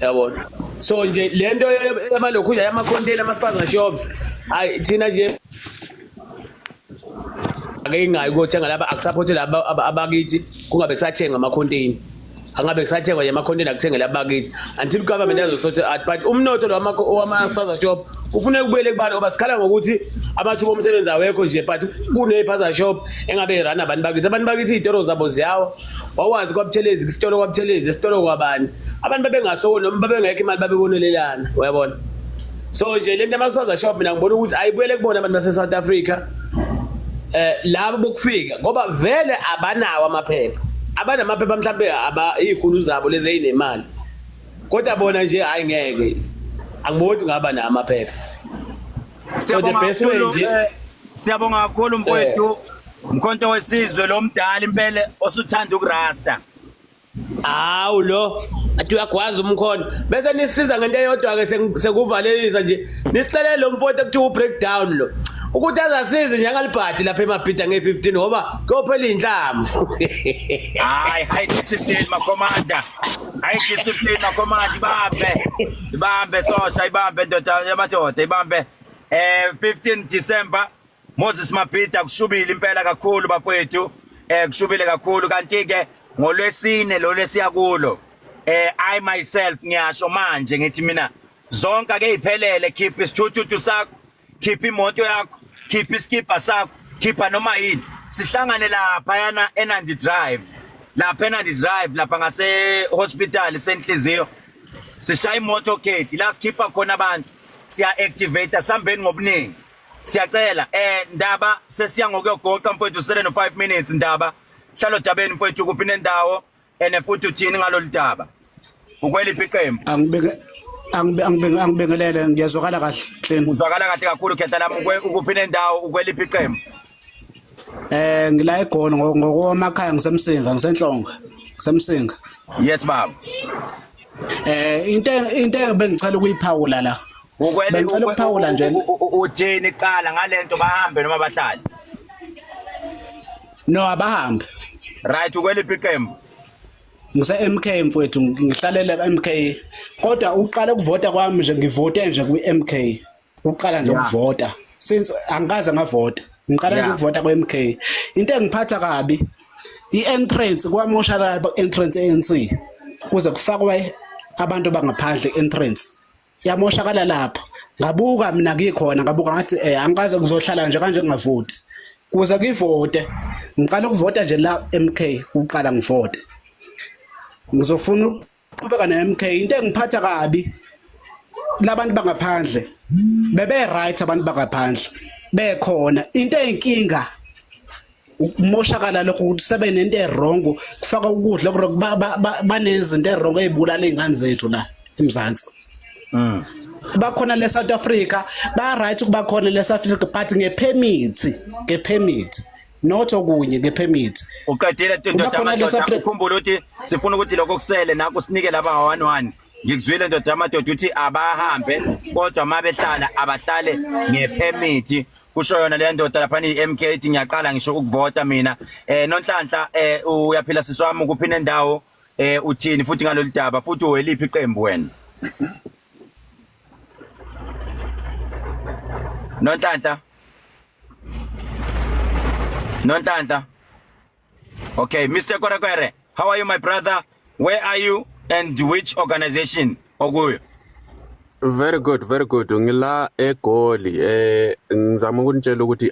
Speaker 14: yabona so nje lento yamalokhuja yama-container ama-spaza shops hayi thina nje ake ngayi ukuthenga laba akusaphothi laba abakithi kungabe kusathenga ama-container angabe kusathengwa nje ama-container kuthengela abakithi until government yazosothi but umnotho wama-spaza shop kufuneka kubuyele kubani ngoba sikhala ngokuthi amathuba omsebenzi awekho nje but kune-spaza shop engabe irana abantu bakithi iy'toro zabo ziyawa wawazi kwaButhelezi isitolo kwaButhelezi isitolo kwabani abantu babengasoko noma babengekho imali babebonelelana uyabona so nje lento ama-spaza shop mina ngibona ukuthi ayibuyele kubona abantu base-South Africa labo bokufika ngoba vele abanawo amaphepha abanamaphepha mhlambe izikhulu zabo lezi ezinemali kodwa bona nje hayi ngeke angiboni ngaba namaphepha so the best way nje
Speaker 1: siyabonga kakhulu mfowethu umkhonto wesizwe lomdala impela osuthanda ukurasta
Speaker 14: Hawu lo athi uyagwaza umkhono bese nisiza ngento eyodwa ke sekuvalelisa nje nisicele lo mfowethu ekuthiwa u-breakdown lo ukuthi azasize njengalibhadi lapha emabhida nge-15 ngoba kuyophela iy'nhlamvu.
Speaker 1: Hayi high discipline makomanda, high discipline makomanda, ibambe sosha, ibambe ndoda yamadoda, ibambe 15 December Moses Mabhida kushubile impela kakhulu bafowethu, kushubile kakhulu kanti ke ngolwesine lo lesiya kulo I myself ngiyasho manje ngithi mina zonke ke iphelele, keep isithuthuthi sakho, keep imoto yakho, keep iskipa sakho, keep noma yini sihlangane lapha yana eNandi Drive, lapha eNandi Drive lapha ngase hospital senhliziyo sishaya imoto gate la skippa khona abantu siya activate sambeni ngobuningi siyacela ndaba sesiya ngokuyogoqa mfowethu 7 minutes ndaba hlalo dabeni mfowethu kuphi nendawo ene futhi uthini ngalolu daba ukweliphi iqembu
Speaker 15: angibingelele ngiyazwakala kahle hleni
Speaker 1: uzwakala kahle kakhulu khetha lami ukuphi nendawo ukweliphi iqembu
Speaker 15: ngila eGoli ngokwamakhaya ngisemsinga ngisenhlonga ngisemsinga
Speaker 1: yes baba
Speaker 15: into bengicela ukuyiphawula la bengicela ukuphawula nje
Speaker 1: uthini qala ngalento bahambe noma bahlale
Speaker 15: no abahambe
Speaker 1: right ukweliphi iqembu
Speaker 15: ngise MK mfowethu ngihlalele MK kodwa uqala ukuvota kwami nje ngivote nje ku-MK uqala nje ukuvota since angikaze ngavota ngiqala nje ukuvota ku-MK into engiphatha kabi i-entrance kwamoshakala entrance ANC kuze kufakwe abantu bangaphandle entrance yamoshakala lapha ngabuka mina ngikhona ngabuka ngathi angikaze kuzohlala nje kanje ngavoti kuze ngivote ngiqala ukuvota nje la MK uqala ngivote ngizofuna uqhubeka ne-MK into engiphatha kabi labantu bangaphandle bebe right abantu bangaphandle bekhona into eyinkinga ukumoshakala lokho ukuthi sebe nento errong kufaka ukudla banezinto errong ezibulala izingane zethu la eMzansi bakhona le South Africa ba right ukuba khona le South Africa but ngepermit not okunye ngepermit
Speaker 1: uqedile ndoda ukhumbula ukuthi sifuna ukuthi lokho kusele nako sinike laba 11 ngikuzwile ndoda amadoda uthi abahambe kodwa mabehlala abahlale ngepermit kusho yona le ndoda lapha iMK ithi ngiyaqala ngisho ukuvota mina Nonhlanhla uyaphila siswami kuphi nendawo uthini futhi ngalolu daba futhi uweliphi iqembu wena Nonhlanhla okay Mr. Korekwere, how are you my brother, where are you and which organization okuyo?
Speaker 16: Very good ngila eGoli ngizama ukunitshela ukuthi